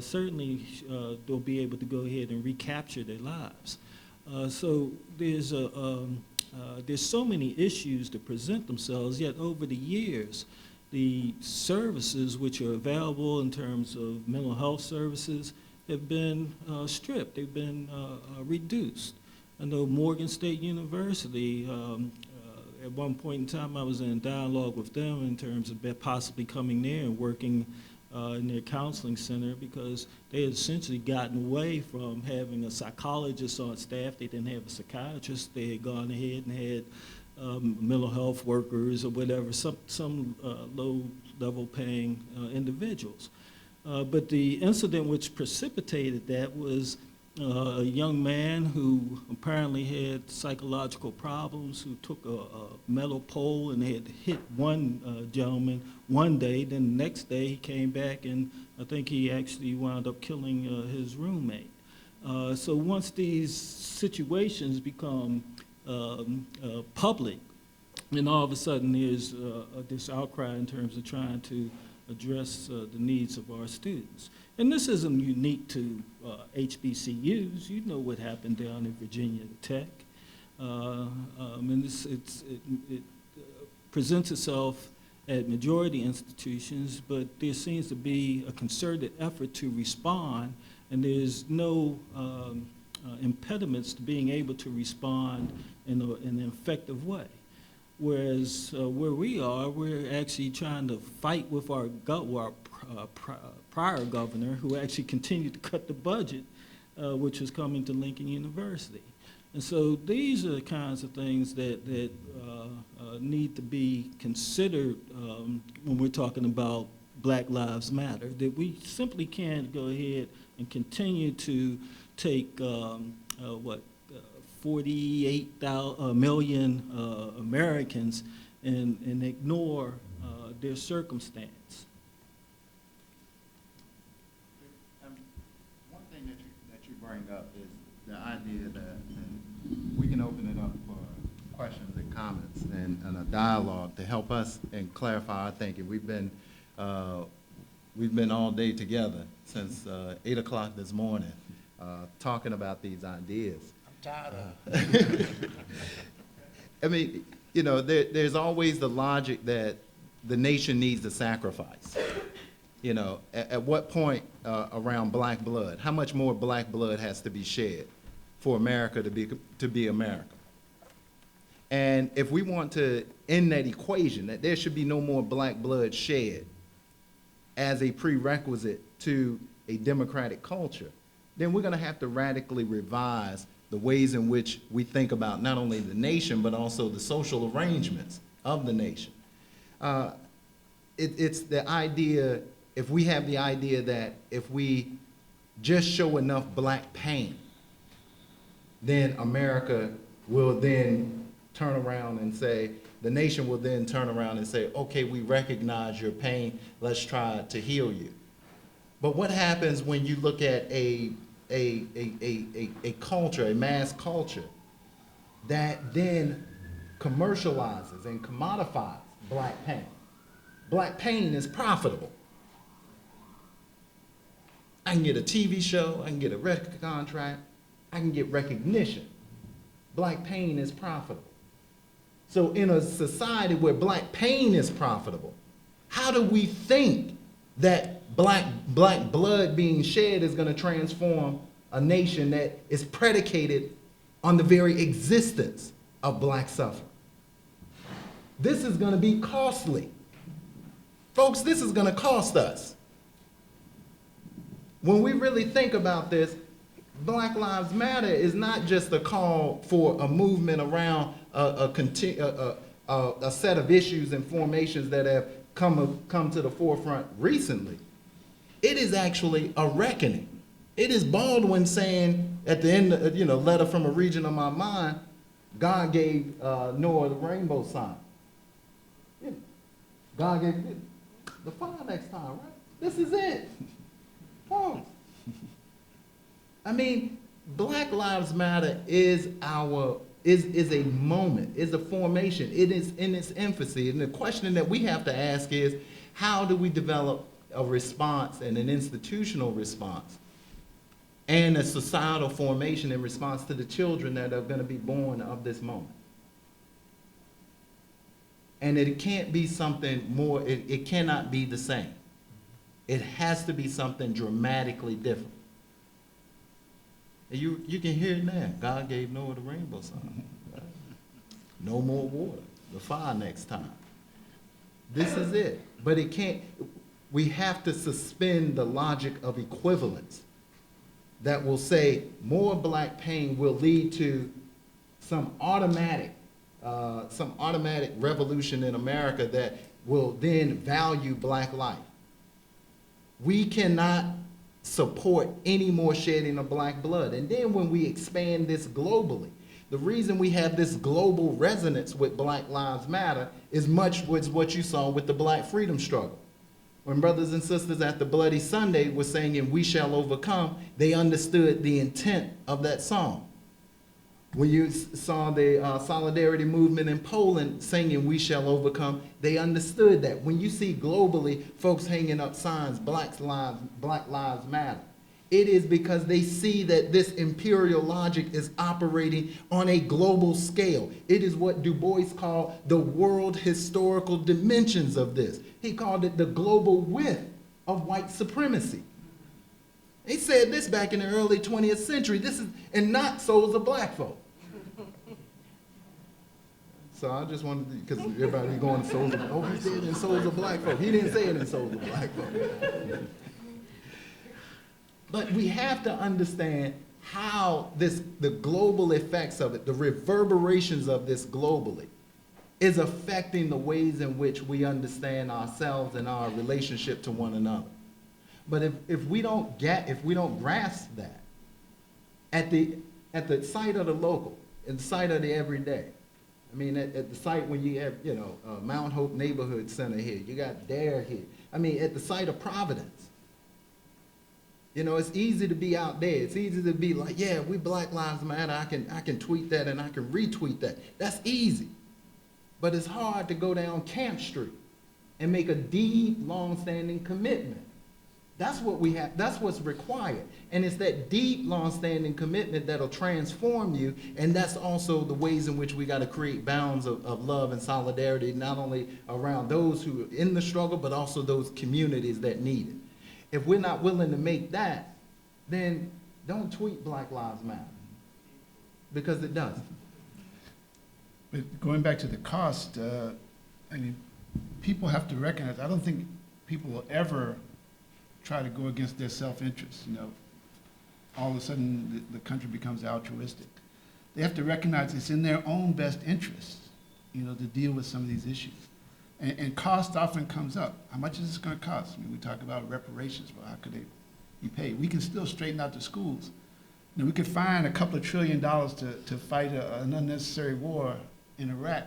certainly they'll be able to go ahead and recapture their lives. So there's so many issues that present themselves, yet over the years, the services which are available in terms of mental health services have been stripped, they've been reduced. I know Morgan State University, at one point in time, I was in dialogue with them in terms of possibly coming there and working in their counseling center, because they had essentially gotten away from having a psychologist on staff. They didn't have a psychiatrist. They had gone ahead and had mental health workers or whatever, some low-level paying individuals. But the incident which precipitated that was a young man who apparently had psychological problems, who took a metal pole and had hit one gentleman one day. Then the next day he came back and I think he actually wound up killing his roommate. So once these situations become public, and all of a sudden there's this outcry in terms of trying to address the needs of our students. And this isn't unique to HBCUs. You know what happened down in Virginia Tech. And it presents itself at majority institutions, but there seems to be a concerted effort to respond, and there's no impediments to being able to respond in an effective way. Whereas where we are, we're actually trying to fight with our prior governor, who actually continued to cut the budget, which was coming to Lincoln University. And so these are the kinds of things that need to be considered when we're talking about Black Lives Matter, that we simply can't go ahead and continue to take, 48 million Americans and ignore their circumstance. One thing that you bring up is the idea that, and we can open it up for questions and comments and a dialogue to help us and clarify our thinking. We've been all day together since 8 o'clock this morning talking about these ideas. I mean, you know, there's always the logic that the nation needs to sacrifice. You know, at what point around black blood, how much more black blood has to be shed for America to be America? And if we want to end that equation, that there should be no more black blood shed as a prerequisite to a democratic culture, then we're going to have to radically revise the ways in which we think about not only the nation, but also the social arrangements of the nation. It's the idea, if we have the idea that if we just show enough black pain, then America will then turn around and say, the nation will then turn around and say, okay, we recognize your pain, let's try to heal you. But what happens when you look at a culture, a mass culture, that then commercializes and commodifies black pain? Black pain is profitable. I can get a TV show, I can get a record contract, I can get recognition. Black pain is profitable. So in a society where black pain is profitable, how do we think that black blood being shed is going to transform a nation that is predicated on the very existence of black suffering? This is going to be costly. Folks, this is going to cost us. When we really think about this, Black Lives Matter is not just a call for a movement around a set of issues and formations that have come to the forefront recently. It is actually a reckoning. It is Baldwin saying at the end, letter from a region of my mind, God gave Noah the rainbow sign. Yeah. God gave the fire next time, right? This is it. Oh. I mean, Black Lives Matter is a moment, is a formation. It is in its infancy. And the question that we have to ask is, how do we develop a response and an institutional response and a societal formation in response to the children that are going to be born of this moment? And it can't be something more, it cannot be the same. It has to be something dramatically different. And you can hear it now. God gave Noah the rainbow sign. Right? No more water. The fire next time. This is it. But it can't, we have to suspend the logic of equivalence that will say more black pain will lead to some automatic revolution in America that will then value black life. We cannot support any more shedding of black blood. And then when we expand this globally, the reason we have this global resonance with Black Lives Matter is much was what you saw with the Black freedom struggle. When brothers and sisters at the Bloody Sunday were singing "We Shall Overcome," they understood the intent of that song. When you saw the solidarity movement in Poland singing "We Shall Overcome," they understood that. When you see globally folks hanging up signs, Black Lives Matter, it is because they see that this imperial logic is operating on a global scale. It is what Du Bois called the world historical dimensions of this. He called it the global width of white supremacy. He said this back in the early 20th century. This is, and not souls of black folk. So I just wanted to, because everybody's going to souls of, oh, he said it in souls of black folk. He didn't say it in souls of black folk. But we have to understand how the global effects of it, the reverberations of this globally, is affecting the ways in which we understand ourselves and our relationship to one another. But if we don't grasp that, at the site of the local, at the site of the everyday, I mean, at the site when you have, Mount Hope Neighborhood Center here, you got Dare here. I mean, at the site of Providence. It's easy to be out there. It's easy to be like, yeah, we Black Lives Matter. I can tweet that and I can retweet that. That's easy. But it's hard to go down Camp Street and make a deep, long-standing commitment. That's what we have. That's what's required. And it's that deep, long-standing commitment that'll transform you. And that's also the ways in which we got to create bounds of love and solidarity, not only around those who are in the struggle, but also those communities that need it. If we're not willing to make that, then don't tweet Black Lives Matter, because it doesn't. But going back to the cost, people have to recognize, I don't think people will ever try to go against their self-interest. All of a sudden the country becomes altruistic. They have to recognize it's in their own best interest, to deal with some of these issues. And cost often comes up. How much is this going to cost? We talk about reparations. Well, how could they be paid? We can still straighten out the schools. We could find a couple of $1 trillion to fight an unnecessary war in Iraq,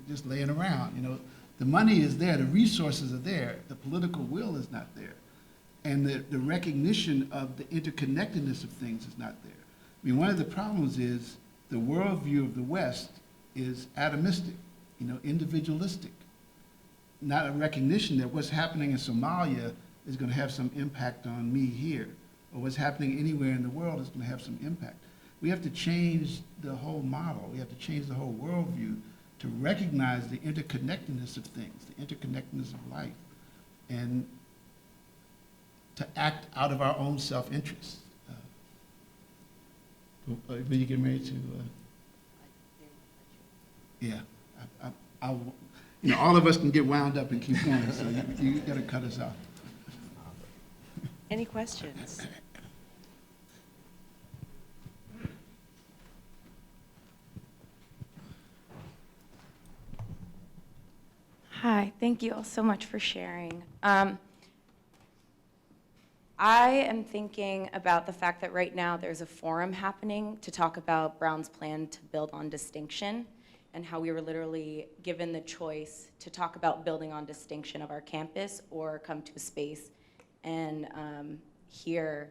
just laying around. The money is there, the resources are there, the political will is not there. And the recognition of the interconnectedness of things is not there. One of the problems is the worldview of the West is atomistic, individualistic. Not a recognition that what's happening in Somalia is going to have some impact on me here, or what's happening anywhere in the world is going to have some impact. We have to change the whole model. We have to change the whole worldview to recognize the interconnectedness of things, the interconnectedness of life, and to act out of our own self-interest. Will you get married to? Yeah, all of us can get wound up and keep going, so you got to cut us off. Any questions? Hi, thank you all so much for sharing. I am thinking about the fact that right now there's a forum happening to talk about Brown's plan to build on distinction, and how we were literally given the choice to talk about building on distinction of our campus or come to a space and hear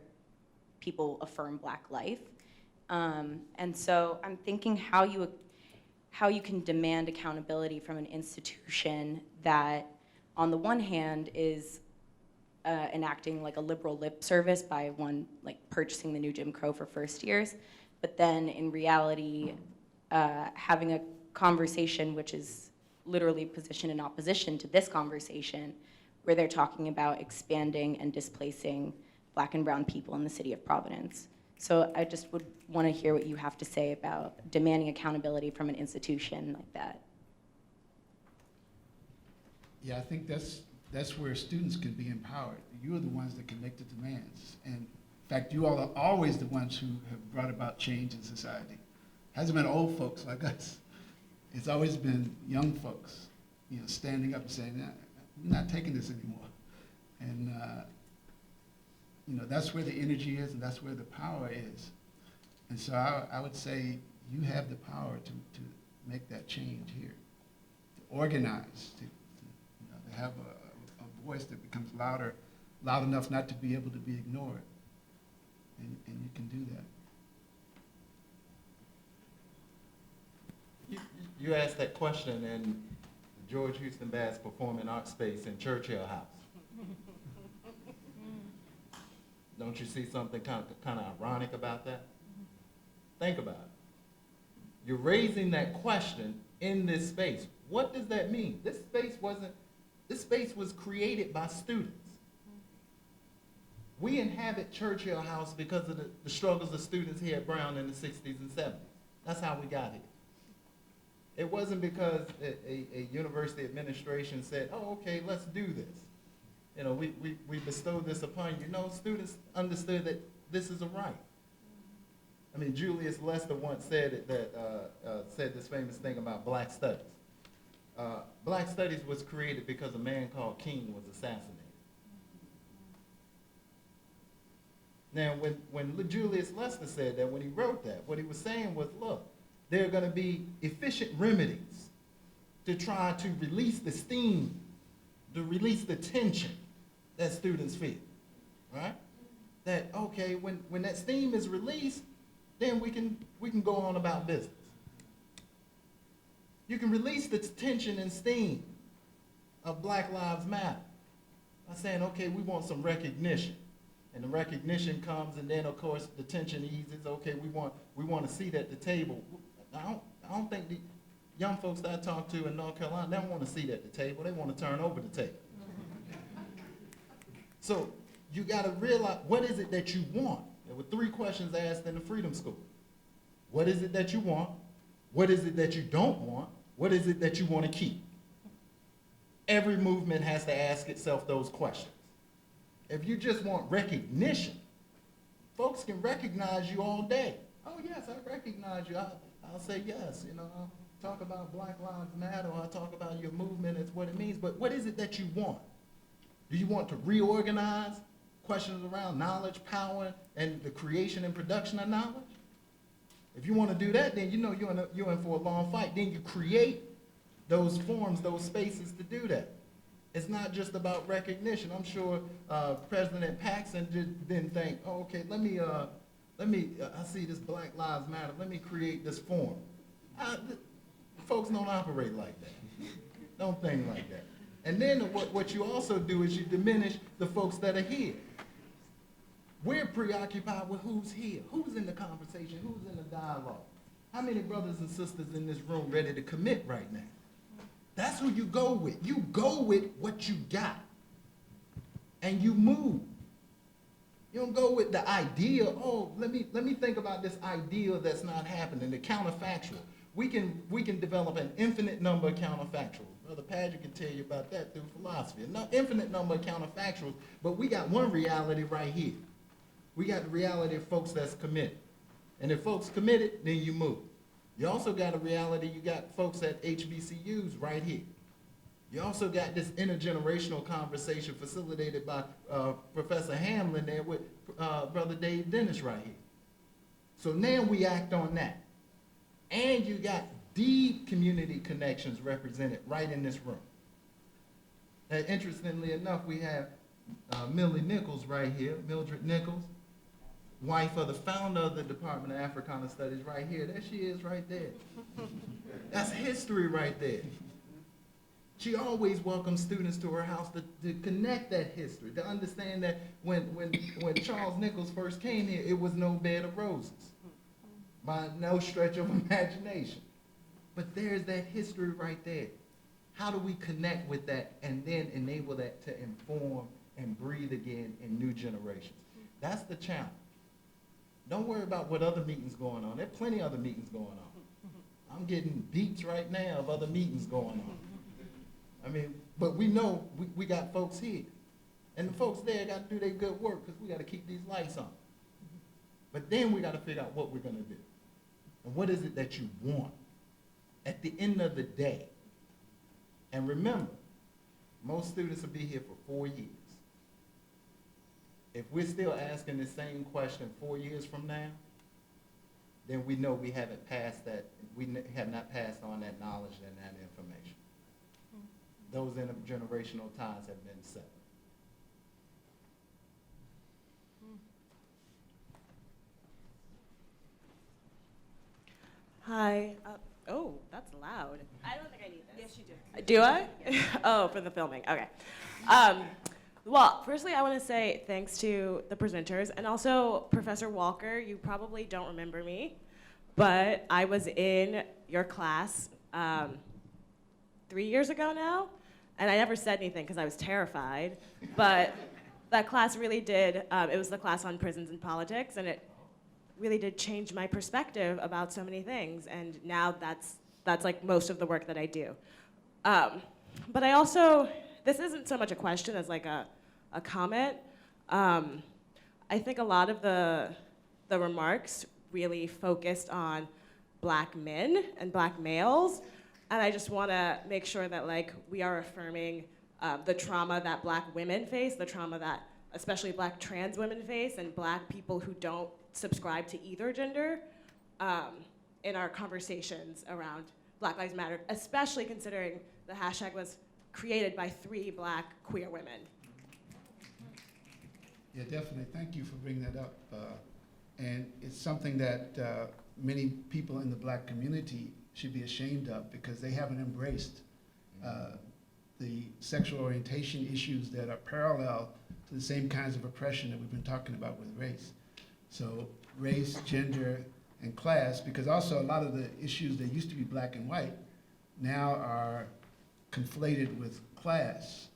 people affirm Black life. And so I'm thinking how you can demand accountability from an institution that, on the one hand, is enacting like a liberal lip service by purchasing the new Jim Crow for first years, but then in reality, having a conversation which is literally positioned in opposition to this conversation, where they're talking about expanding and displacing Black and brown people in the city of Providence. So I just would want to hear what you have to say about demanding accountability from an institution like that. Yeah, I think that's where students can be empowered. You are the ones that can make the demands. And in fact, you all are always the ones who have brought about change in society. Hasn't been old folks like us. It's always been young folks, standing up and saying, "Nah, we're not taking this anymore." And, that's where the energy is and that's where the power is. And so I would say you have the power to make that change here, to organize, to have a voice that becomes loud enough not to be able to be ignored. And you can do that. You asked that question in the George Houston Bass Performing Arts Space in Churchill House. Don't you see something kind of ironic about that? Think about it. You're raising that question in this space. What does that mean? This space was created by students. We inhabit Churchill House because of the struggles of students here at Brown in the 60s and 70s. That's how we got here. It wasn't because a university administration said, "Oh, okay, let's do this. We bestowed this upon you." No, students understood that this is a right. I mean, Julius Lester once said said this famous thing about black studies. Black studies was created because a man called King was assassinated. Now, when Julius Lester said that, when he wrote that, what he was saying was, look, there are going to be efficient remedies to try to release the steam, to release the tension that students feel, right? That, okay, when that steam is released, then we can go on about business. You can release the tension and steam of Black Lives Matter by saying, okay, we want some recognition. And the recognition comes, and then, of course, the tension eases. Okay, we want a seat at the table. I don't think the young folks that I talk to in North Carolina, they don't want a seat at the table. They want to turn over the table. So you got to realize, what is it that you want? There were 3 questions asked in the Freedom School. What is it that you want? What is it that you don't want? What is it that you want to keep? Every movement has to ask itself those questions. If you just want recognition, folks can recognize you all day. Oh, yes, I recognize you. I'll say yes. I'll talk about Black Lives Matter, or I'll talk about your movement. It's what it means. But what is it that you want? Do you want to reorganize questions around knowledge, power, and the creation and production of knowledge? If you want to do that, then you're in for a long fight. Then you create those forms, those spaces to do that. It's not just about recognition. I'm sure President Paxson didn't think, oh, okay, I see this Black Lives Matter. Let me create this forum. Folks don't operate like that. Don't think like that. And then what you also do is you diminish the folks that are here. We're preoccupied with who's here, who's in the conversation, who's in the dialogue. How many brothers and sisters in this room ready to commit right now? That's who you go with. You go with what you got. And you move. You don't go with the idea, oh, let me think about this idea that's not happening, the counterfactual. We can develop an infinite number of counterfactuals. Brother Padgett can tell you about that through philosophy. An infinite number of counterfactuals, but we got one reality right here. We got the reality of folks that's committed. And if folks committed, then you move. You also got a reality, you got folks at HBCUs right here. You also got this intergenerational conversation facilitated by Professor Hamlin there with Brother Dave Dennis right here. So now we act on that. And you got deep community connections represented right in this room. And interestingly enough, we have Millie Nichols right here, Mildred Nichols, wife of the founder of the Department of Africana Studies right here. There she is right there. That's history right there. She always welcomes students to her house to connect that history, to understand that when Charles Nichols first came here, it was no bed of roses, by no stretch of imagination. But there's that history right there. How do we connect with that and then enable that to inform and breathe again in new generations? That's the challenge. Don't worry about what other meetings going on. There are plenty of other meetings going on. I'm getting beats right now of other meetings going on. I mean, but we know we got folks here. And the folks there got to do their good work because we got to keep these lights on. But then we got to figure out what we're going to do. And what is it that you want at the end of the day? And remember, most students will be here for 4 years. If we're still asking the same question 4 years from now, then we know we haven't passed that, have not passed on that knowledge and that information. Those intergenerational ties have been severed. Hi. Oh, that's loud. I don't think I need this. Yes, you do. Do I? Oh, for the filming. Okay. Well, firstly, I want to say thanks to the presenters and also Professor Walker. You probably don't remember me, but I was in your class 3 years ago now, and I never said anything because I was terrified. But that class really did. It was the class on prisons and politics, and it really did change my perspective about so many things. And now that's like most of the work that I do. But I also, this isn't so much a question as like a comment. I think a lot of the remarks really focused on Black men and Black males. And I just want to make sure that like we are affirming the trauma that Black women face, the trauma that especially Black trans women face, and Black people who don't subscribe to either gender in our conversations around Black Lives Matter, especially considering the hashtag was created by 3 Black queer women. Yeah, definitely. Thank you for bringing that up. And it's something that many people in the Black community should be ashamed of because they haven't embraced the sexual orientation issues that are parallel to the same kinds of oppression that we've been talking about with race. So race, gender, and class, because also a lot of the issues that used to be black and white now are conflated with class.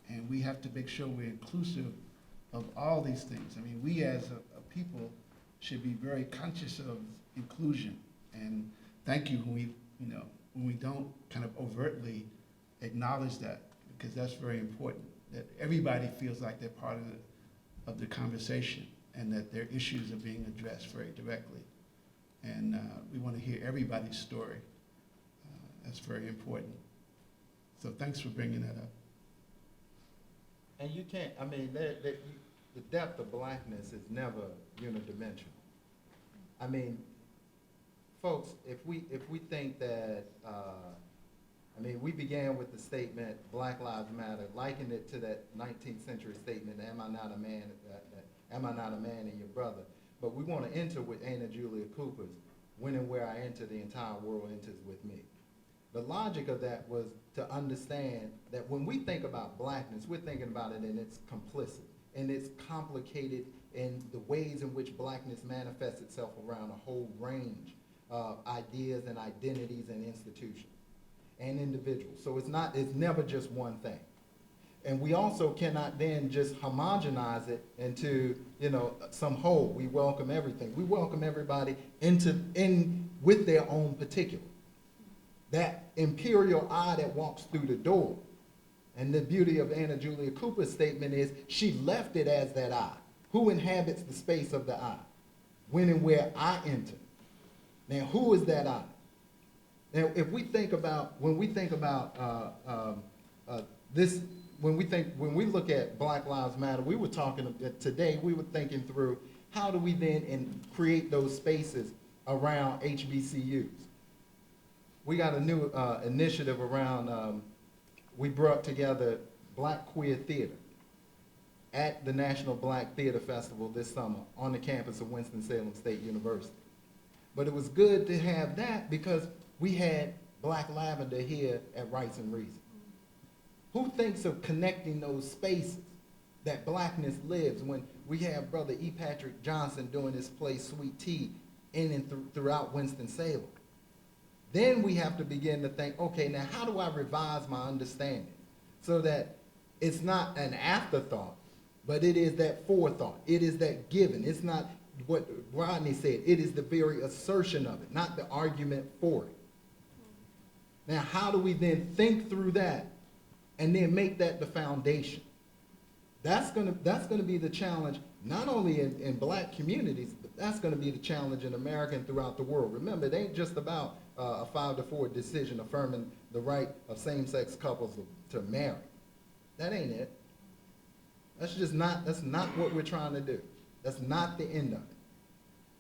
And we have to make sure we're inclusive of all these things. I mean, we as a people should be very conscious of inclusion. And thank you when we don't kind of overtly acknowledge that, because that's very important, that everybody feels like they're part of the conversation and that their issues are being addressed very directly. And we want to hear everybody's story. That's very important. So thanks for bringing that up. And you can't, I mean, the depth of Blackness is never unidimensional. I mean, folks, if we think that, I mean, we began with the statement, Black Lives Matter, likened it to that 19th century statement, am I not a man, am I not a man and your brother? But we want to enter with Anna Julia Cooper's, when and where I enter, the entire world enters with me. The logic of that was to understand that when we think about Blackness, we're thinking about it in its complicit, and it's complicated in the ways in which Blackness manifests itself around a whole range of ideas and identities and institutions and individuals. So it's never just one thing. And we also cannot then just homogenize it into, some whole. We welcome everything. We welcome everybody in with their own particular. That imperial eye that walks through the door. And the beauty of Anna Julia Cooper's statement is she left it as that eye. Who inhabits the space of the eye? When and where I enter. Now, who is that I? Now, when we look at Black Lives Matter, we were talking today, we were thinking through how do we then create those spaces around HBCUs. We got a new initiative around, we brought together Black Queer Theater at the National Black Theater Festival this summer on the campus of Winston-Salem State University. But it was good to have that because we had Black Lavender here at Rights and Reason. Who thinks of connecting those spaces that Blackness lives when we have Brother E. Patrick Johnson doing his play Sweet Tea in and throughout Winston-Salem? Then we have to begin to think, okay, now how do I revise my understanding so that it's not an afterthought, but it is that forethought. It is that given. It's not what Rodney said, it is the very assertion of it, not the argument for it. Now, how do we then think through that and then make that the foundation? That's gonna be the challenge, not only in black communities, but that's gonna be the challenge in America and throughout the world. Remember, it ain't just about a 5-4 decision affirming the right of same-sex couples to marry. That ain't it. That's not what we're trying to do. That's not the end of it.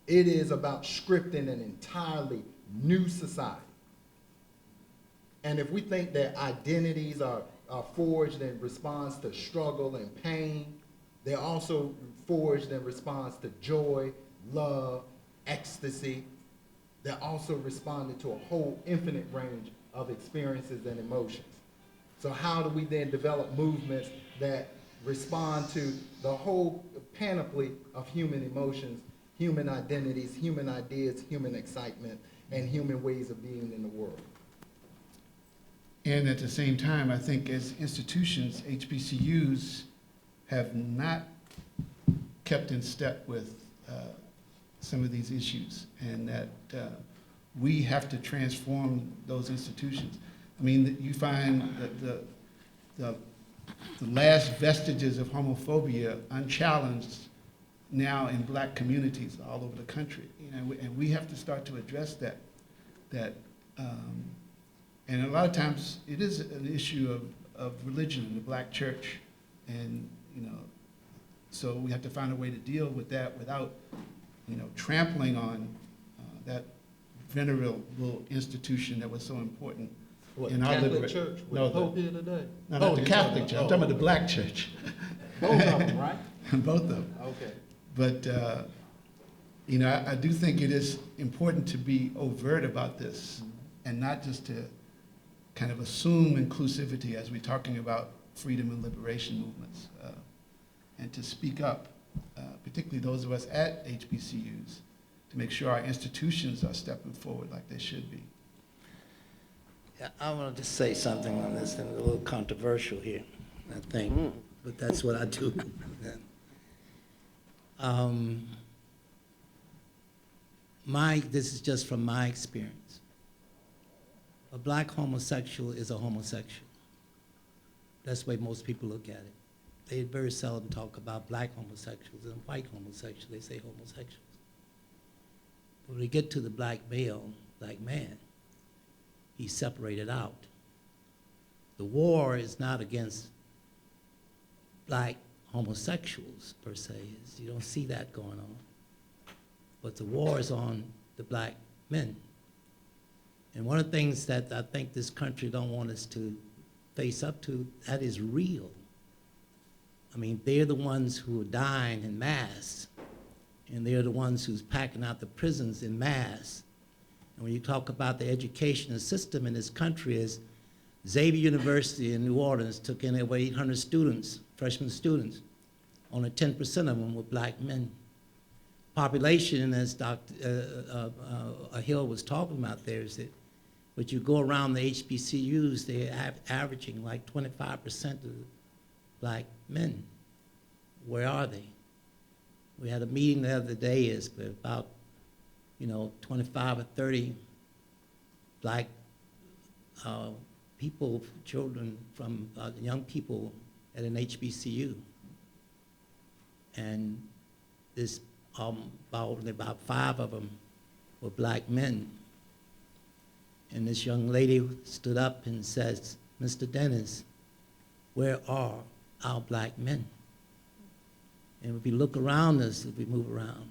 It is about scripting an entirely new society. And if we think that identities are forged in response to struggle and pain, they're also forged in response to joy, love, ecstasy. They're also responding to a whole infinite range of experiences and emotions. So how do we then develop movements that respond to the whole panoply of human emotions, human identities, human ideas, human excitement, and human ways of being in the world? And at the same time, I think as institutions, HBCUs have not kept in step with some of these issues, and that we have to transform those institutions. I mean, you find that the last vestiges of homophobia unchallenged now in black communities all over the country, and we have to start to address that. And a lot of times it is an issue of religion in the black church, and so we have to find a way to deal with that without trampling on that venerable institution that was so important. What, in the our Catholic liberation. Church? No, With Pope here today? No, not the you're Catholic talking Church. I'm talking about the black church. Both of them, right? Both of them. Okay. But I do think it is important to be overt about this, and not just to kind of assume inclusivity as we're talking about freedom and liberation movements, and to speak up, particularly those of us at HBCUs, to make sure our institutions are stepping forward like they should be. Yeah, I want to just say something on this, and a little controversial here, I think, but that's what I do. This is just from my experience. A black homosexual is a homosexual. That's the way most people look at it. They very seldom talk about black homosexuals and white homosexuals. They say homosexuals. But when we get to the black male, black man, he's separated out. The war is not against black homosexuals, per se. You don't see that going on. But the war is on the black men. And one of the things that I think this country don't want us to face up to, that is real. I mean, they're the ones who are dying in mass, and they're the ones who's packing out the prisons in mass. And when you talk about the educational system in this country, is Xavier University in New Orleans took in over 800 students, freshman students. Only 10% of them were black men. Population, as Dr. Hill was talking about there, is that when you go around the HBCUs, they're averaging like 25% of black men. Where are they? We had a meeting the other day, is about 25 or 30 black people, children from young people at an HBCU. And this about 5 of them were black men. And this young lady stood up and says, "Mr. Dennis, where are our black men?" And if we look around us, if we move around,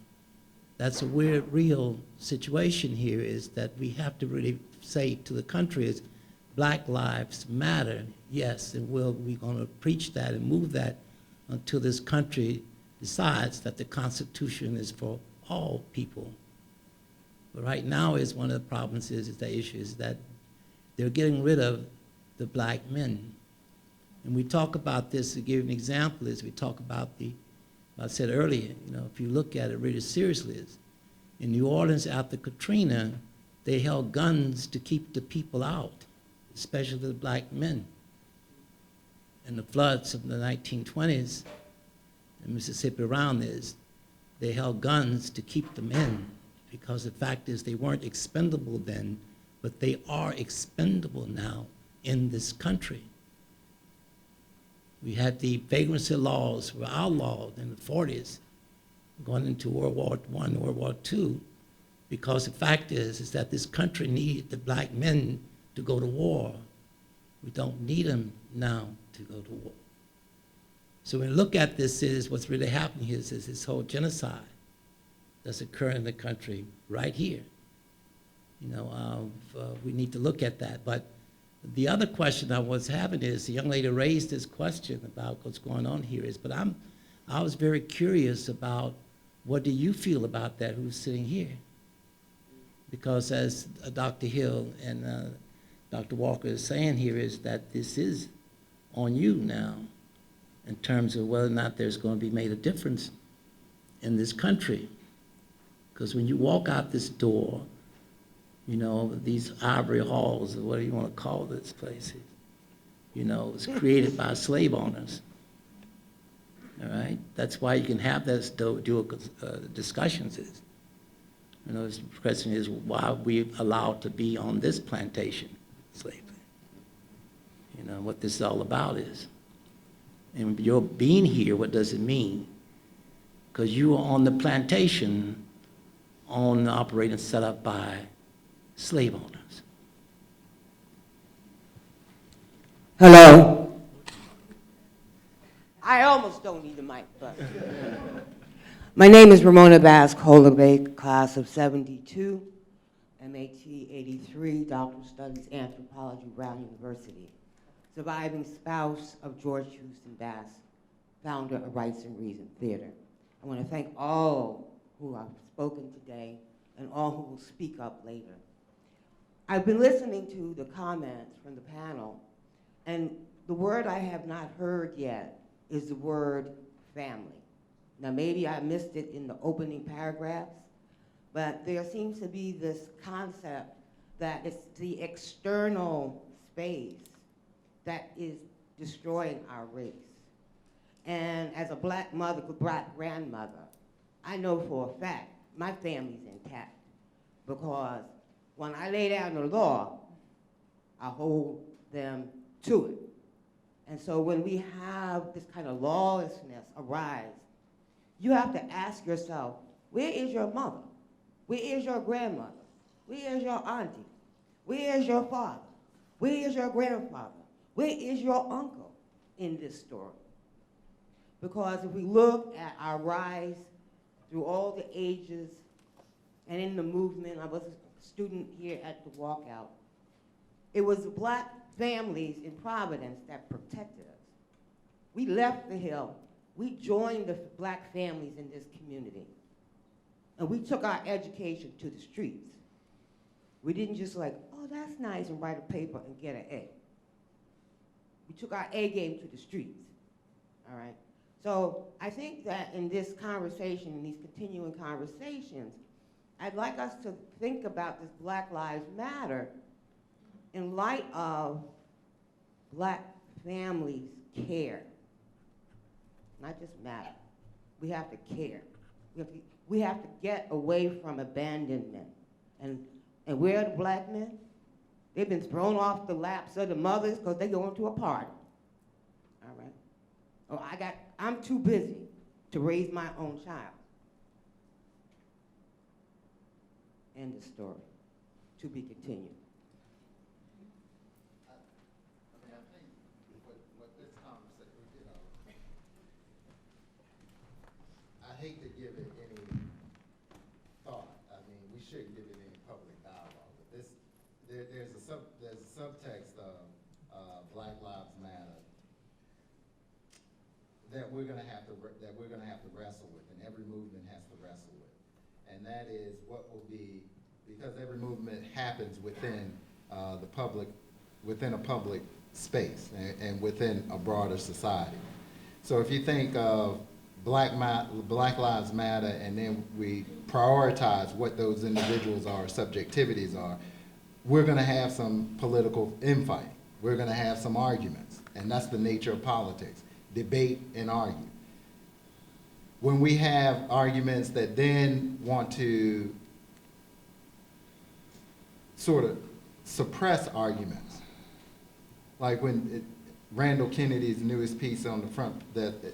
that's a weird, real situation here, is that we have to really say to the country is, black lives matter, yes, and we're going to preach that and move that until this country decides that the Constitution is for all people. But right now is one of the problems is the issue is that they're getting rid of the black men. And we talk about this, to give an example, is we talk about I said earlier, if you look at it really seriously, is in New Orleans after Katrina, they held guns to keep the people out, especially the black men. In the floods of the 1920s in Mississippi around this, They held guns to keep them in, because the fact is they weren't expendable then, but they are expendable now in this country. We had the vagrancy laws were outlawed in the 40s, going into World War I, World War II, because the fact is that this country needed the black men to go to war. We don't need them now to go to war. So when we look at this, is what's really happening here is this whole genocide that's occurring in the country right here. We need to look at that. But the other question I was having is, the young lady raised this question about what's going on here is, but I was very curious about, what do you feel about that, who's sitting here? Because as Dr. Hill and Dr. Walker is saying here, is that this is on you now in terms of whether or not there's going to be made a difference in this country. Because when you walk out this door, these ivory halls, or whatever you want to call this place, it's created by slave owners. All right? That's why you can have those dual discussions. The question is, why are we allowed to be on this plantation slavery? What this is all about is. And your being here, what does it mean? Because you are on the plantation, on the operating set up by slave owners. Hello. I almost don't need a mic, but. My name is Ramona Bass Hollenbeek, class of 72, MAT 83, Doctoral Studies, Anthropology, Brown University. Surviving spouse of George Houston Bass, founder of Rights and Reason Theater. I want to thank all who have spoken today and all who will speak up later. I've been listening to the comments from the panel, and the word I have not heard yet is the word family. Now, maybe I missed it in the opening paragraphs, but there seems to be this concept that it's the external space that is destroying our race. And as a black mother, black grandmother, I know for a fact my family's intact, because when I lay down the law, I hold them to it. And so when we have this kind of lawlessness arise, you have to ask yourself, where is your mother? Where is your grandmother? Where is your auntie? Where is your father? Where is your grandfather? Where is your uncle in this story? Because if we look at our rise through all the ages and in the movement, I was a student here at the walkout, it was the black families in Providence that protected us. We left the Hill. We joined the black families in this community. And we took our education to the streets. We didn't just like, oh, that's nice, and write a paper and get an A. We took our A game to the streets, all right? So I think that in this conversation, in these continuing conversations, I'd like us to think about this Black Lives Matter in light of black families care. Not just matter. We have to care. We have to get away from abandonment. And where are the black men? They've been thrown off the laps of the mothers because they're going to a party. All right? Oh, I'm too busy to raise my own child. End of story. To be continued. I hate to give it any thought. I mean, we shouldn't give it any public dialogue. But there's a subtext of Black Lives Matter that we're going to have to wrestle with, and every movement has to wrestle with. And that is what will be, because every movement happens within the public, within a public space and within a broader society. So if you think of Black Lives Matter, and then we prioritize what those individuals are, subjectivities are, we're going to have some political infighting. We're going to have some arguments, and that's the nature of politics, debate and argue. when we have arguments that then want to sort of suppress arguments, like when Randall Kennedy's newest piece on the front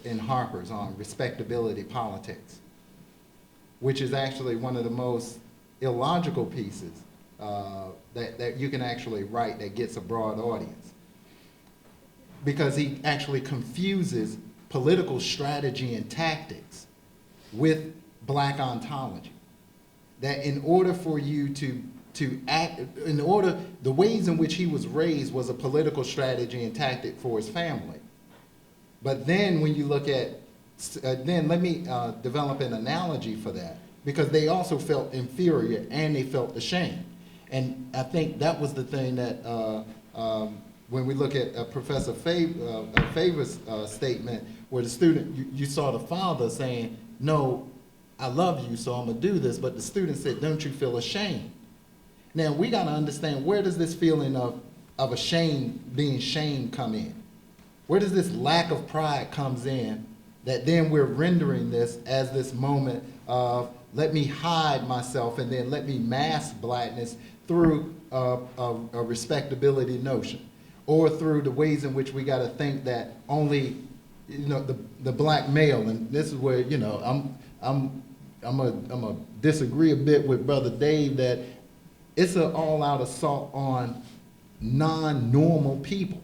in Harper's on respectability politics, which is actually one of the most illogical pieces that you can actually write that gets a broad audience. Because he actually confuses political strategy and tactics with black ontology. That in order for you to act, the ways in which he was raised was a political strategy and tactic for his family. But then when you look at, then let me develop an analogy for that, because they also felt inferior and they felt ashamed. And I think that was the thing that, when we look at Professor Favor's statement, where the student, you saw the father saying, no, I love you, so I'm gonna do this, but the student said, don't you feel ashamed? Now, we gotta understand, where does this feeling of ashamed, being shamed come in? Where does this lack of pride comes in, that then we're rendering this as this moment of, let me hide myself and then let me mask blackness through a respectability notion, or through the ways in which we gotta think that only, the black male, and this is where, I'm gonna disagree a bit with Brother Dave, that it's an all-out assault on non-normal people.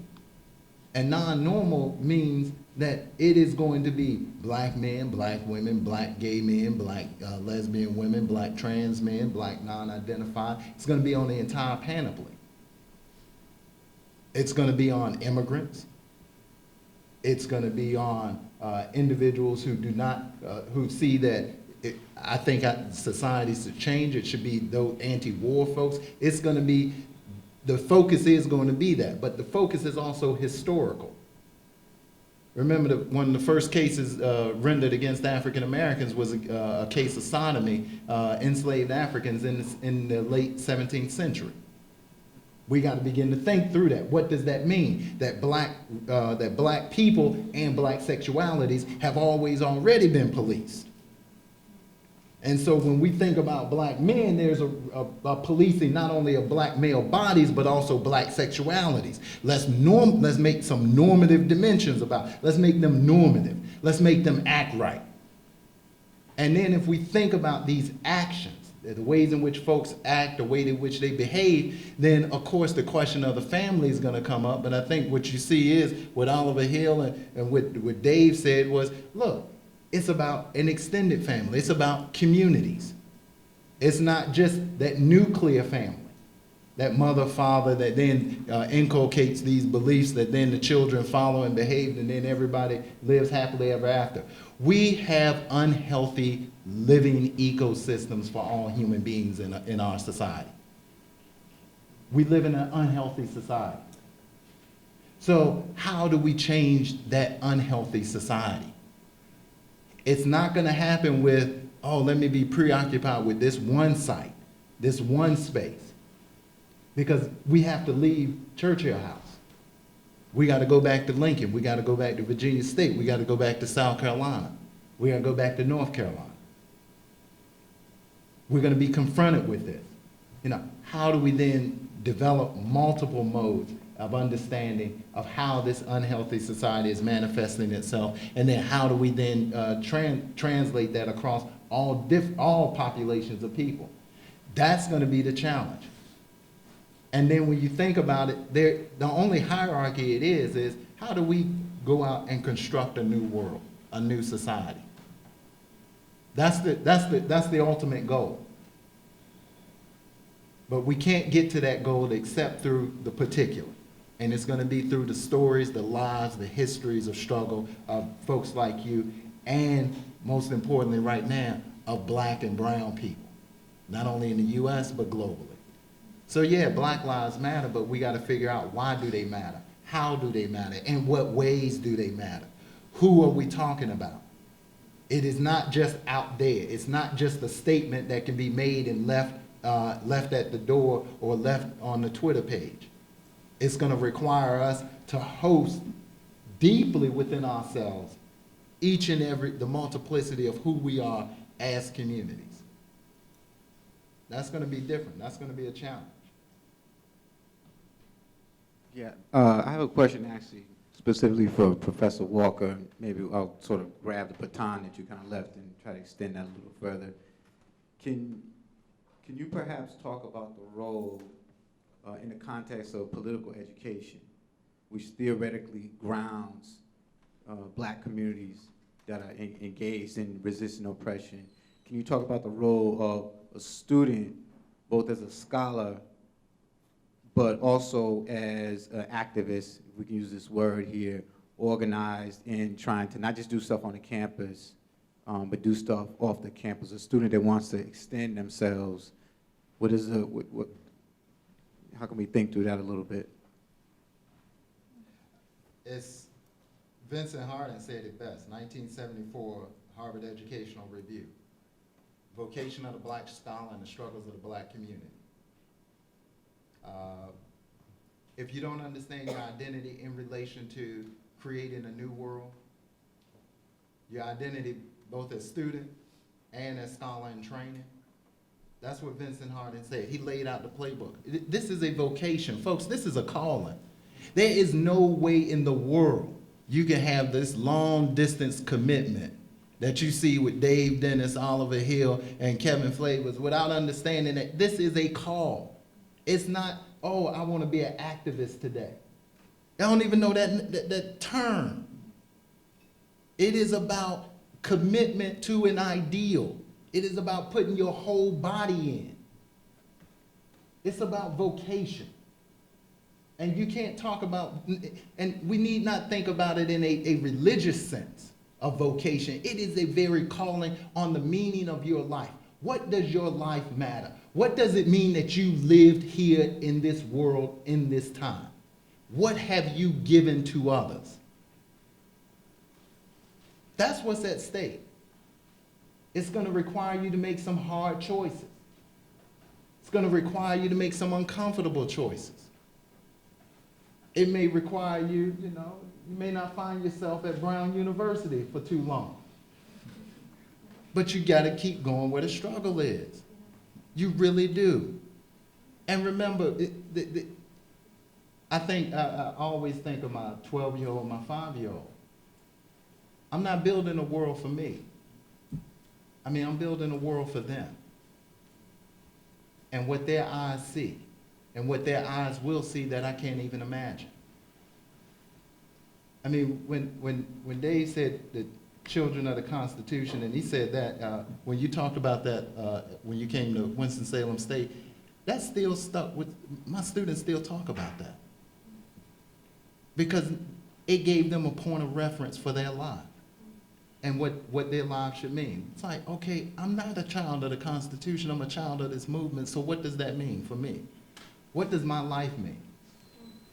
And non-normal means that it is going to be black men, black women, black gay men, black lesbian women, black trans men, black non-identified. It's gonna be on the entire panoply. It's gonna be on immigrants. It's gonna be on individuals who do not, who see that I think society should change. It should be those anti-war folks. It's going to be, the focus is going to be that, but the focus is also historical. Remember, one of the first cases rendered against African Americans was a case of sodomy, enslaved Africans in the late 17th century. We got to begin to think through that. What does that mean? That black people and black sexualities have always already been policed. And so when we think about black men, there's a policing not only of black male bodies, but also black sexualities. Let's make some normative dimensions about it. Let's make them normative. Let's make them act right. And then if we think about these actions, the ways in which folks act, the way in which they behave, then of course the question of the family is going to come up. And I think what you see is what Oliver Hill and what Dave said was, look, it's about an extended family. It's about communities. It's not just that nuclear family, that mother, father, that then inculcates these beliefs that then the children follow and behave, and then everybody lives happily ever after. We have unhealthy living ecosystems for all human beings in our society. We live in an unhealthy society. So how do we change that unhealthy society? It's not going to happen with, oh, let me be preoccupied with this one site, this one space. Because we have to leave Churchill House. We got to go back to Lincoln. We got to go back to Virginia State. We got to go back to South Carolina. We got to go back to North Carolina. We're going to be confronted with this. How do we then develop multiple modes of understanding of how this unhealthy society is manifesting itself, and then how do we then translate that across all populations of people? That's going to be the challenge. And then when you think about it, the only hierarchy it is how do we go out and construct a new world, a new society? That's the ultimate goal. But we can't get to that goal except through the particular. And it's going to be through the stories, the lives, the histories of struggle of folks like you, and most importantly right now, of black and brown people, not only in the US, but globally. So yeah, Black Lives Matter, but we got to figure out, why do they matter? How do they matter? In what ways do they matter? Who are we talking about? It is not just out there. It's not just a statement that can be made and left at the door or left on the Twitter page. It's going to require us to host deeply within ourselves each and every, the multiplicity of who we are as communities. That's gonna be different. That's gonna be a challenge. Yeah, I have a question actually specifically for Professor Walker. Maybe I'll sort of grab the baton that you kind of left and try to extend that a little further. Can you perhaps talk about the role in the context of political education, which theoretically grounds black communities that are engaged in resisting oppression? Can you talk about the role of a student, both as a scholar, but also as an activist, if we can use this word here, organized in trying to not just do stuff on the campus, but do stuff off the campus? A student that wants to extend themselves, how can we think through that a little bit? It's, Vincent Harding said it best, 1974 Harvard Educational Review. Vocation of the black scholar and the struggles of the black community. If you don't understand your identity in relation to creating a new world, your identity both as student and as scholar in training, that's what Vincent Harding said. He laid out the playbook. This is a vocation. Folks, this is a calling. There is no way in the world you can have this long distance commitment that you see with Dave Dennis, Oliver Hill, and Kevin Flavors without understanding that this is a call. It's not, oh, I want to be an activist today. I don't even know that term. It is about commitment to an ideal. It is about putting your whole body in. It's about vocation. And you can't talk about, and we need not think about it in a religious sense of vocation. It is a very calling on the meaning of your life. What does your life matter? What does it mean that you lived here in this world in this time? What have you given to others? That's what's at stake. It's going to require you to make some hard choices. It's going to require you to make some uncomfortable choices. It may require you, you may not find yourself at Brown University for too long. But you got to keep going where the struggle is. You really do. And remember, I always think of my 12-year-old, my 5-year-old. I'm not building a world for me. I'm building a world for them. And what their eyes see, and what their eyes will see that I can't even imagine. When Dave said the children of the Constitution, and he said that when you talked about that when you came to Winston-Salem State, that still stuck with, my students still talk about that. Because it gave them a point of reference for their life and what their lives should mean. It's like, okay, I'm not a child of the Constitution, I'm a child of this movement, so what does that mean for me? What does my life mean?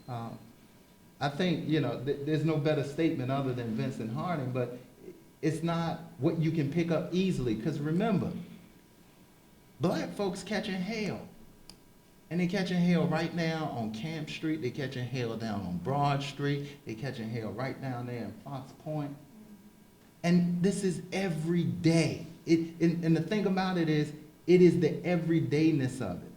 I think, there's no better statement other than Vincent Harding, but it's not what you can pick up easily, because remember, black folks catching hell. And they're catching hell right now on Camp Street, they're catching hell down on Broad Street, they're catching hell right down there in Fox Point. And this is every day. And the thing about it is the everydayness of it.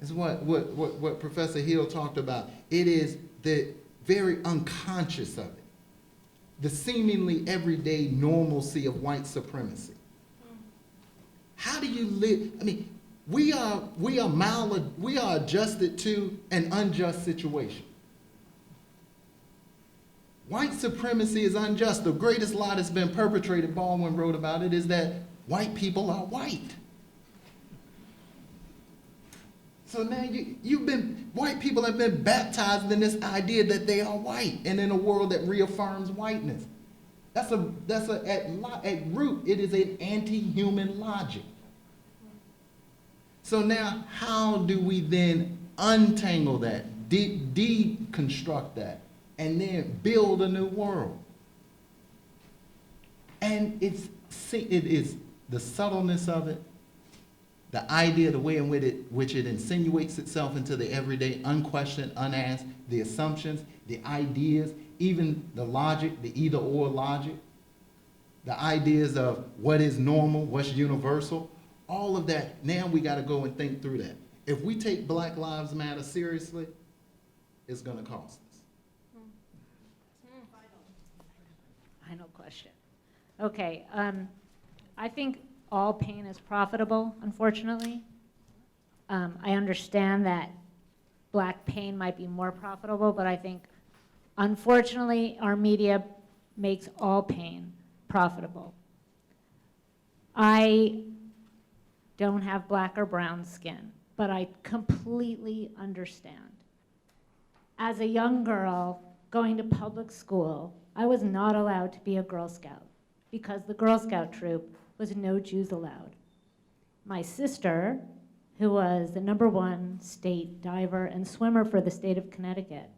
It's what Professor Hill talked about. It is the very unconscious of it. The seemingly everyday normalcy of white supremacy. How do you live? We are adjusted to an unjust situation. White supremacy is unjust. The greatest lie that's been perpetrated, Baldwin wrote about it, is that white people are white. So now white people have been baptized in this idea that they are white, and in a world that reaffirms whiteness. At root, it is an anti-human logic. So now, how do we then untangle that, deconstruct that, and then build a new world? And it is the subtleness of it, the idea, the way in which it insinuates itself into the everyday, unquestioned, unasked, the assumptions, the ideas, even the logic, the either-or logic. the ideas of what is normal, what's universal, all of that, now we gotta go and think through that. If we take Black Lives Matter seriously, it's gonna cost us. Final question. Okay, I think all pain is profitable, unfortunately. I understand that black pain might be more profitable, but I think, unfortunately, our media makes all pain profitable. I don't have black or brown skin, but I completely understand. As a young girl going to public school, I was not allowed to be a Girl Scout because the Girl Scout troop was no Jews allowed. My sister, who was the #1 state diver and swimmer for the state of Connecticut,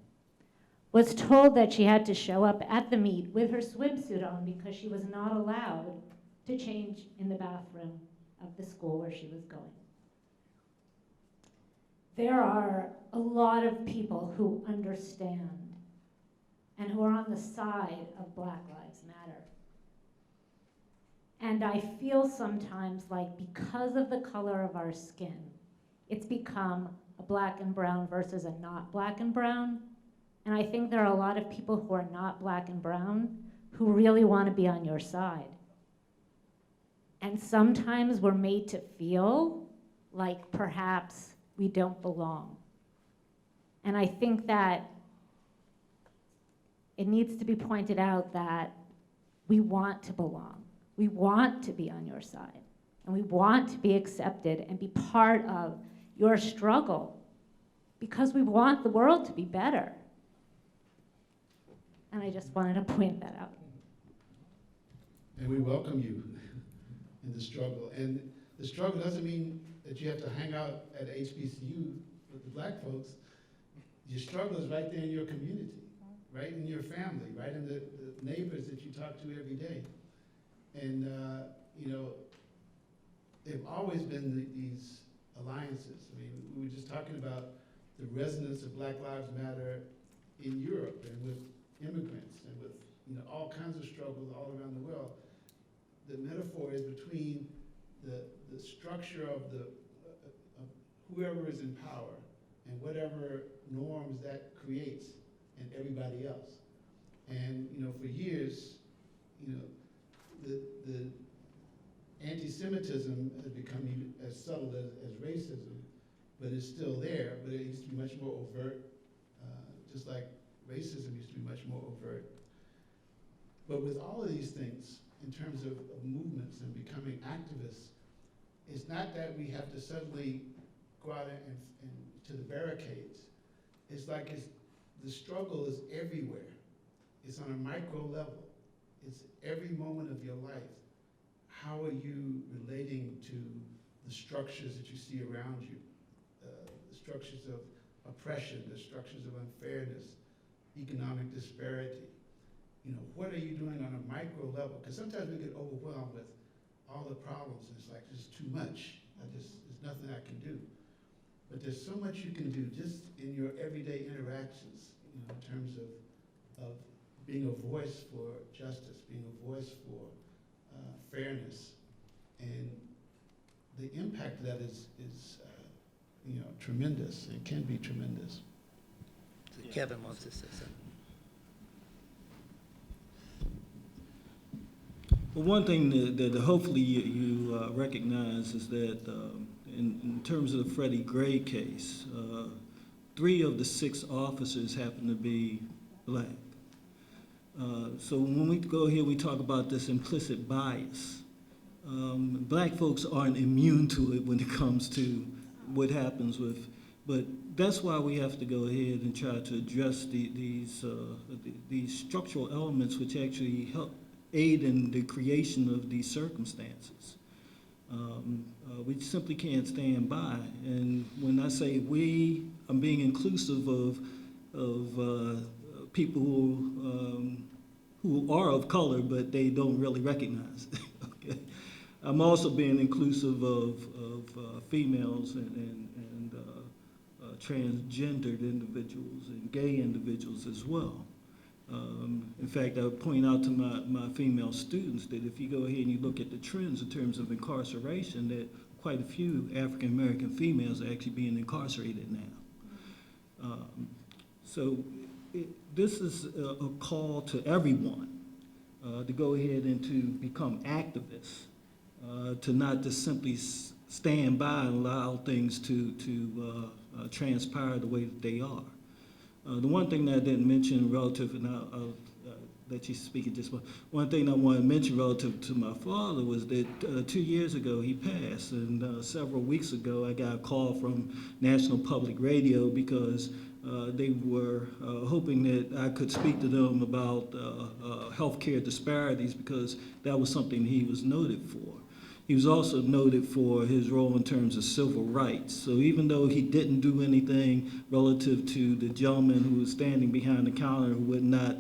was told that she had to show up at the meet with her swimsuit on because she was not allowed to change in the bathroom of the school where she was going. There are a lot of people who understand and who are on the side of Black Lives Matter. And I feel sometimes like because of the color of our skin, it's become a black and brown versus a not black and brown. And I think there are a lot of people who are not black and brown who really want to be on your side. And sometimes we're made to feel like perhaps we don't belong. And I think that it needs to be pointed out that we want to belong. We want to be on your side. And we want to be accepted and be part of your struggle because we want the world to be better. And I just wanted to point that out. And we welcome you in the struggle. And the struggle doesn't mean that you have to hang out at HBCU with the black folks. Your struggle is right there in your community, right in your family, right in the neighbors that you talk to every day. And, you know, they've always been these alliances. I mean, we were just talking about the resonance of Black Lives Matter in Europe and with immigrants and with, you know, all kinds of struggles all around the world. The metaphor is between the structure of of whoever is in power and whatever norms that creates and everybody else. And, you know, for years, you know, the anti-Semitism has become even as subtle as racism, but it's still there, but it used to be much more overt, just like racism used to be much more overt. But with all of these things, in terms of movements and becoming activists, it's not that we have to suddenly go out and to the barricades. It's like the struggle is everywhere. It's on a micro level. It's every moment of your life. How are you relating to the structures that you see around you? The structures of oppression, the structures of unfairness, economic disparity. You know, what are you doing on a micro level? Because sometimes we get overwhelmed with all the problems, and it's like, there's too much. There's nothing I can do. But there's so much you can do just in your everyday interactions, you know, in terms of being a voice for justice, being a voice for fairness. And the impact of that is you know, tremendous. It can be tremendous. Kevin wants to say something. Well, one thing that hopefully you recognize is that in terms of the Freddie Gray case, 3 of the 6 officers happen to be black. So when we go here, we talk about this implicit bias. Black folks aren't immune to it when it comes to what happens with, but that's why we have to go ahead and try to address these structural elements which actually help aid in the creation of these circumstances. We simply can't stand by. And when I say we, I'm being inclusive of people who are of color, but they don't really recognize it. Okay? I'm also being inclusive of females and transgendered individuals and gay individuals as well. In fact, I would point out to my female students that if you go ahead and you look at the trends in terms of incarceration, that quite a few African-American females are actually being incarcerated now. So this is a call to everyone to go ahead and to become activists, to not just simply stand by and allow things to transpire the way that they are. The one thing that I didn't mention relative, and I'll let you speak in just one thing I want to mention relative to my father was that 2 years ago he passed, and several weeks ago I got a call from National Public Radio because they were hoping that I could speak to them about healthcare disparities because that was something he was noted for. He was also noted for his role in terms of civil rights. So even though he didn't do anything relative to the gentleman who was standing behind the counter who would not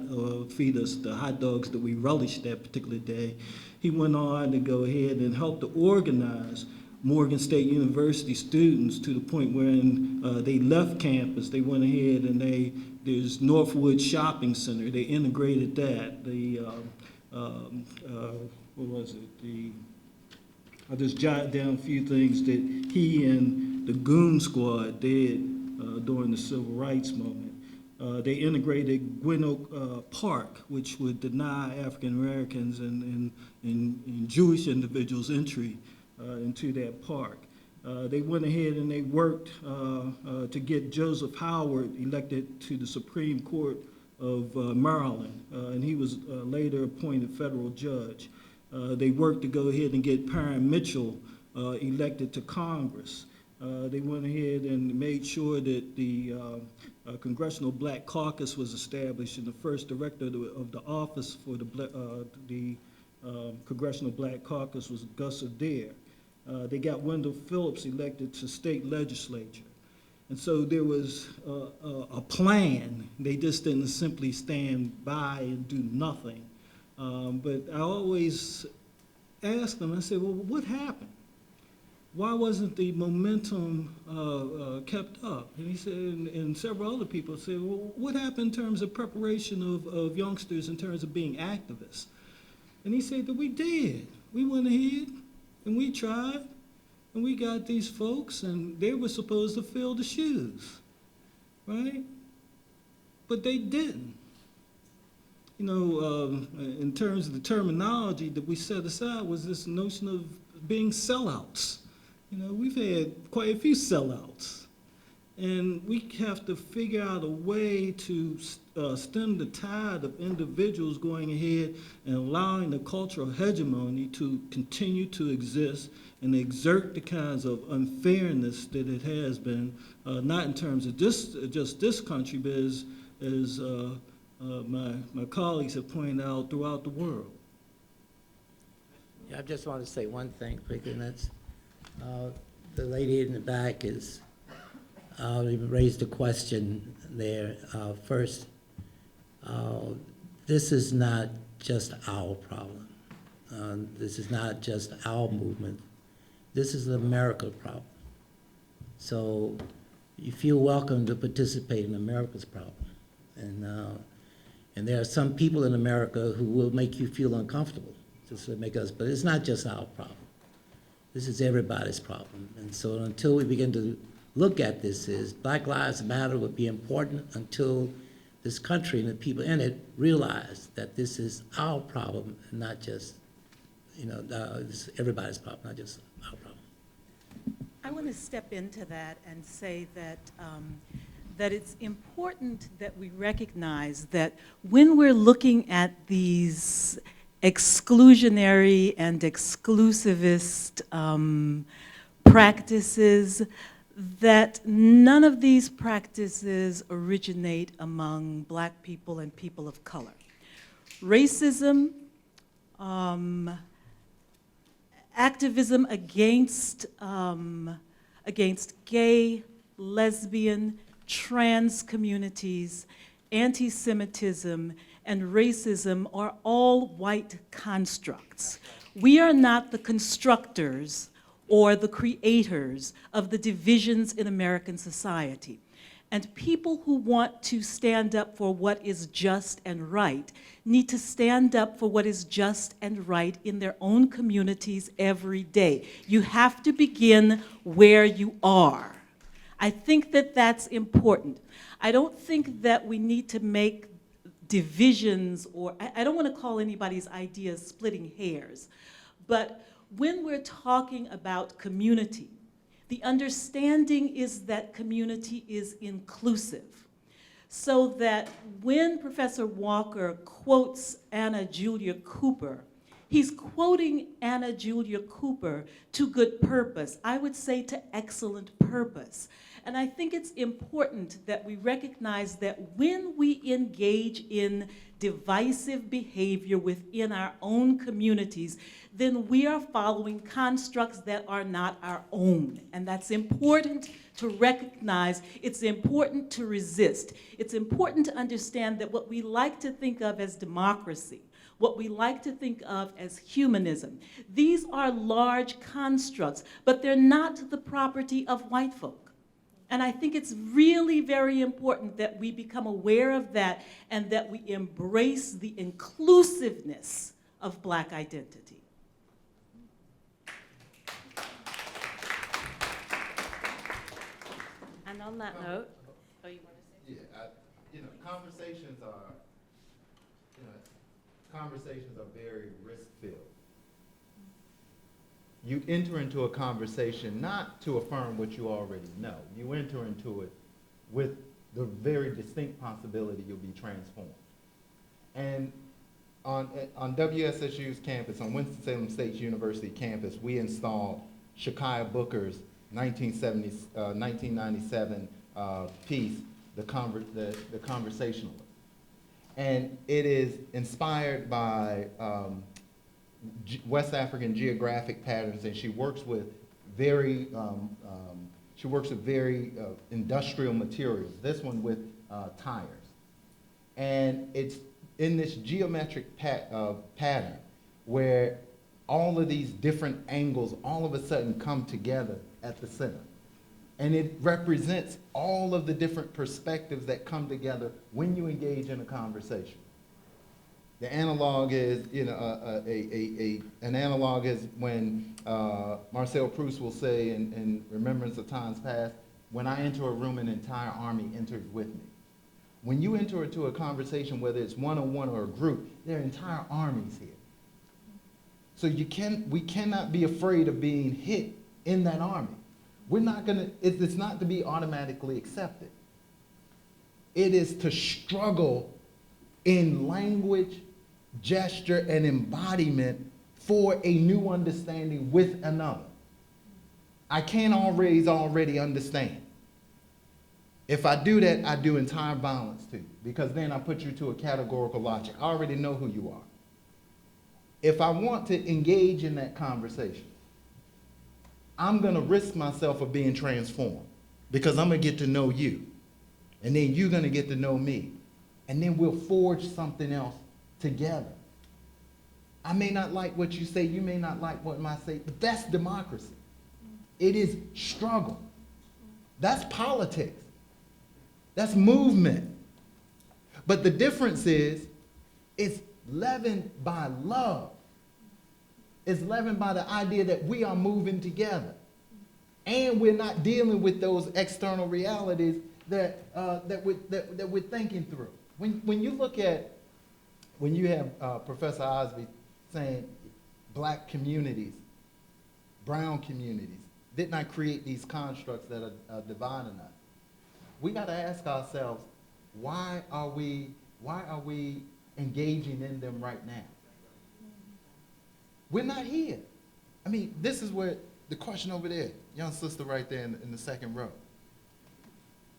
feed us the hot dogs that we relished that particular day, he went on to go ahead and help to organize Morgan State University students to the point wherein they left campus. They went ahead and there's Northwood Shopping Center. They integrated that. What was it? I'll just jot down a few things that he and the Goon Squad did during the Civil Rights movement. They integrated Gwynn Oak Park, which would deny African Americans and Jewish individuals entry into that park. They went ahead and they worked to get Joseph Howard elected to the Supreme Court of Maryland, and he was later appointed federal judge. They worked to go ahead and get Parham Mitchell elected to Congress. They went ahead and made sure that the Congressional Black Caucus was established, and the first director of the office for the Congressional Black Caucus was Gus Adair. They got Wendell Phillips elected to state legislature. And so there was a plan. They just didn't simply stand by and do nothing. But I always asked them, I said, well, what happened? Why wasn't the momentum kept up? And he said, and several other people said, well, what happened in terms of preparation of youngsters in terms of being activists? And he said that we did. We went ahead and we tried, and we got these folks, and they were supposed to fill the shoes, right? But they didn't. You know, in terms of the terminology that we set aside was this notion of being sellouts. You know, we've had quite a few sellouts, and we have to figure out a way to stem the tide of individuals going ahead and allowing the cultural hegemony to continue to exist and exert the kinds of unfairness that it has been, not in terms of just this country, but as my colleagues have pointed out throughout the world. Yeah, I just want to say one thing quickly, and that's the lady in the back is raised a question there. First, this is not just our problem. This is not just our movement. This is an America problem. So you feel welcome to participate in America's problem. And there are some people in America who will make you feel uncomfortable, just to make us, but it's not just our problem. This is everybody's problem. And so until we begin to look at this as Black Lives Matter would be important until this country and the people in it realize that this is our problem and not just, you know, this is everybody's problem, not just our problem. I want to step into that and say that that it's important that we recognize that when we're looking at these exclusionary and exclusivist practices, that none of these practices originate among Black people and people of color. Racism, activism against gay, lesbian, trans communities, anti-Semitism, and racism are all white constructs. We are not the constructors or the creators of the divisions in American society. And people who want to stand up for what is just and right need to stand up for what is just and right in their own communities every day. You have to begin where you are. I think that that's important. I don't think that we need to make divisions, or I don't want to call anybody's ideas splitting hairs, but when we're talking about community, the understanding is that community is inclusive. So that when Professor Walker quotes Anna Julia Cooper, he's quoting Anna Julia Cooper to good purpose. I would say to excellent purpose. And I think it's important that we recognize that when we engage in divisive behavior within our own communities, then we are following constructs that are not our own. And that's important to recognize. It's important to resist. It's important to understand that what we like to think of as democracy, what we like to think of as humanism, these are large constructs, but they're not the property of white folk. And I think it's really very important that we become aware of that and that we embrace the inclusiveness of Black identity. And on that note, oh, you want to say? Yeah, conversations are very risk-filled. You enter into a conversation not to affirm what you already know. You enter into it with the very distinct possibility you'll be transformed. And on WSSU's campus, on Winston-Salem State University campus, we installed Shekiah Booker's 1997 piece, The Conversationalist. And it is inspired by West African geographic patterns, and she works with very industrial materials. This one with tires, and it's in this geometric pattern where all of these different angles all of a sudden come together at the center, and it represents all of the different perspectives that come together when you engage in a conversation. The analog is, an analog is when Marcel Proust will say in Remembrance of Times Past, when I enter a room, an entire army enters with me. When you enter into a conversation, whether it's one-on-one or a group, there are entire armies here. So we cannot be afraid of being hit in that army. It's not to be automatically accepted. It is to struggle in language, gesture, and embodiment for a new understanding with another. I can't already understand. If I do that, I do entire violence to you, because then I put you to a categorical logic. I already know who you are. If I want to engage in that conversation, I'm going to risk myself of being transformed, because I'm going to get to know you, and then you're going to get to know me. And then we'll forge something else together. I may not like what you say, you may not like what I say, but that's democracy. It is struggle. That's politics. That's movement. But the difference is, it's leavened by love. It's leavened by the idea that we are moving together. And we're not dealing with those external realities that we're thinking through. When you have Professor Osby saying Black communities, brown communities, did not create these constructs that are dividing us. We got to ask ourselves, why are we engaging in them right now? We're not here. I mean, this is where the question over there, young sister right there in the second row.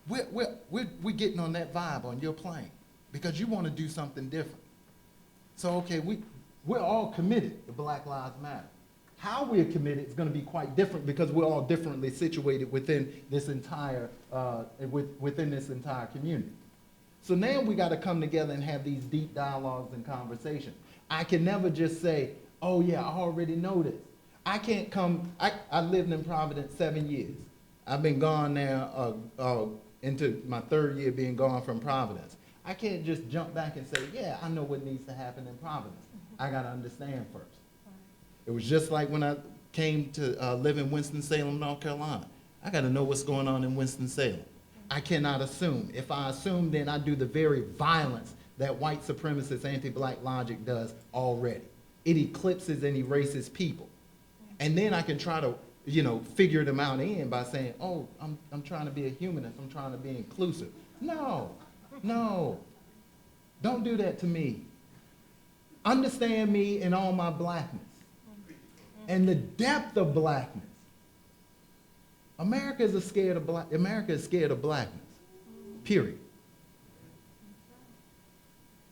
We're getting on that vibe on your plane, because you want to do something different. So, okay, we're all committed to Black Lives Matter. How we're committed is going to be quite different, because we're all differently situated within this entire community. So now we got to come together and have these deep dialogues and conversations. I can never just say, oh yeah, I already know this. I can't come, I lived in Providence 7 years. I've been gone now into my 3rd year being gone from Providence. I can't just jump back and say, yeah, I know what needs to happen in Providence. I got to understand first. It was just like when I came to live in Winston-Salem, North Carolina. I got to know what's going on in Winston-Salem. I cannot assume. If I assume, then I do the very violence that white supremacist anti-black logic does already. It eclipses and erases people. And then I can try to, figure them out by saying, oh, I'm trying to be a humanist, I'm trying to be inclusive. No, don't do that to me. Understand me in all my blackness and the depth of blackness. America is scared of blackness, period.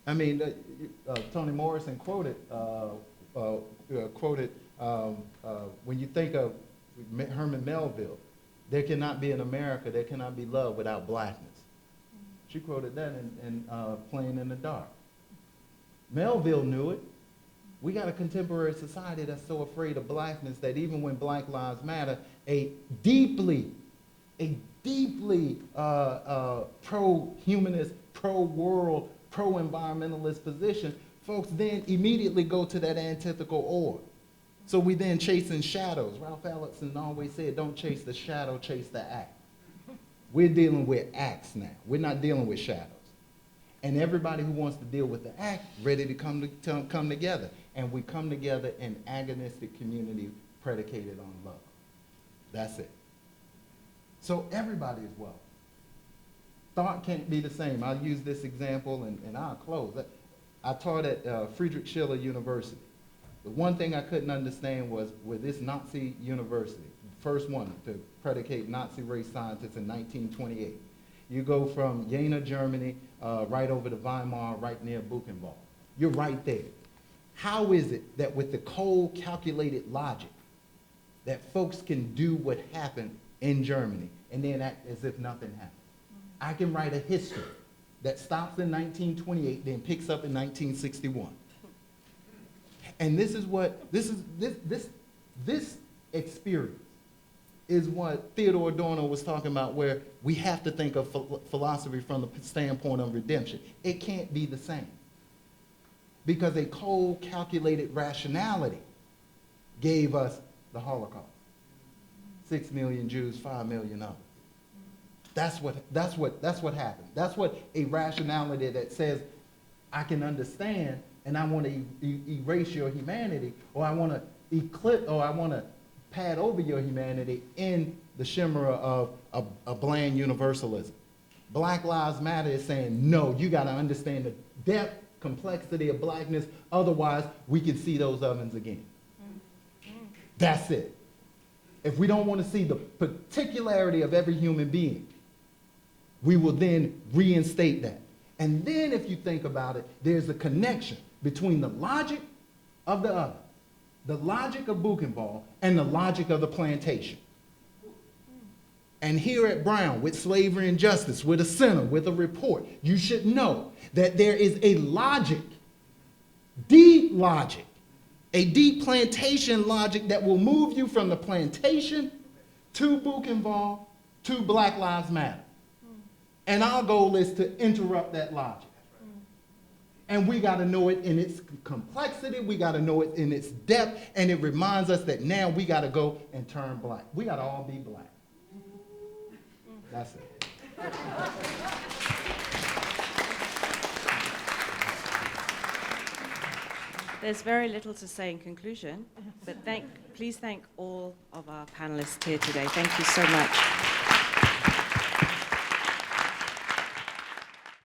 I mean, Toni Morrison quoted, when you think of Herman Melville, there cannot be an America, there cannot be love without blackness. She quoted that in Playing in the Dark. Melville knew it. We got a contemporary society that's so afraid of blackness that even when Black Lives Matter, a deeply pro-humanist, pro-world, pro-environmentalist position, folks then immediately go to that antithetical order. So we then chasing shadows. Ralph Ellison always said, don't chase the shadow, chase the act. We're dealing with acts now. We're not dealing with shadows. And everybody who wants to deal with the act, ready to come together. And we come together in agonistic community predicated on love. That's it. So everybody is welcome. Thought can't be the same. I'll use this example and I'll close. I taught at Friedrich Schiller University. The one thing I couldn't understand was with this Nazi university, first one to predicate Nazi race scientists in 1928. You go from Jena, Germany, right over to Weimar, right near Buchenwald. You're right there. How is it that with the cold, calculated logic that folks can do what happened in Germany and then act as if nothing happened? I can write a history that stops in 1928, then picks up in 1961. And this experience is what Theodore Adorno was talking about, where we have to think of philosophy from the standpoint of redemption. It can't be the same. Because a cold, calculated rationality gave us the Holocaust. 6 million Jews, 5 million others. That's what happened. That's what a rationality that says, I can understand and I want to erase your humanity, or I want to eclipse, or I want to pad over your humanity in the shimmer of a bland universalism. Black Lives Matter is saying, no, you got to understand the depth, complexity of blackness, otherwise we can see those ovens again. That's it. If we don't want to see the particularity of every human being, we will then reinstate that. And then if you think about it, there's a connection between the logic of the other, the logic of Buchenwald, and the logic of the plantation. And here at Brown, with Slavery and Justice, with a center, with a report, you should know that there is a logic, a deep plantation logic that will move you from the plantation to Buchenwald to Black Lives Matter. And our goal is to interrupt that logic. And we got to know it in its complexity, we got to know it in its depth, and it reminds us that now we got to go and turn black. We got to all be black. That's it. There's very little to say in conclusion, but please thank all of our panelists here today. Thank you so much.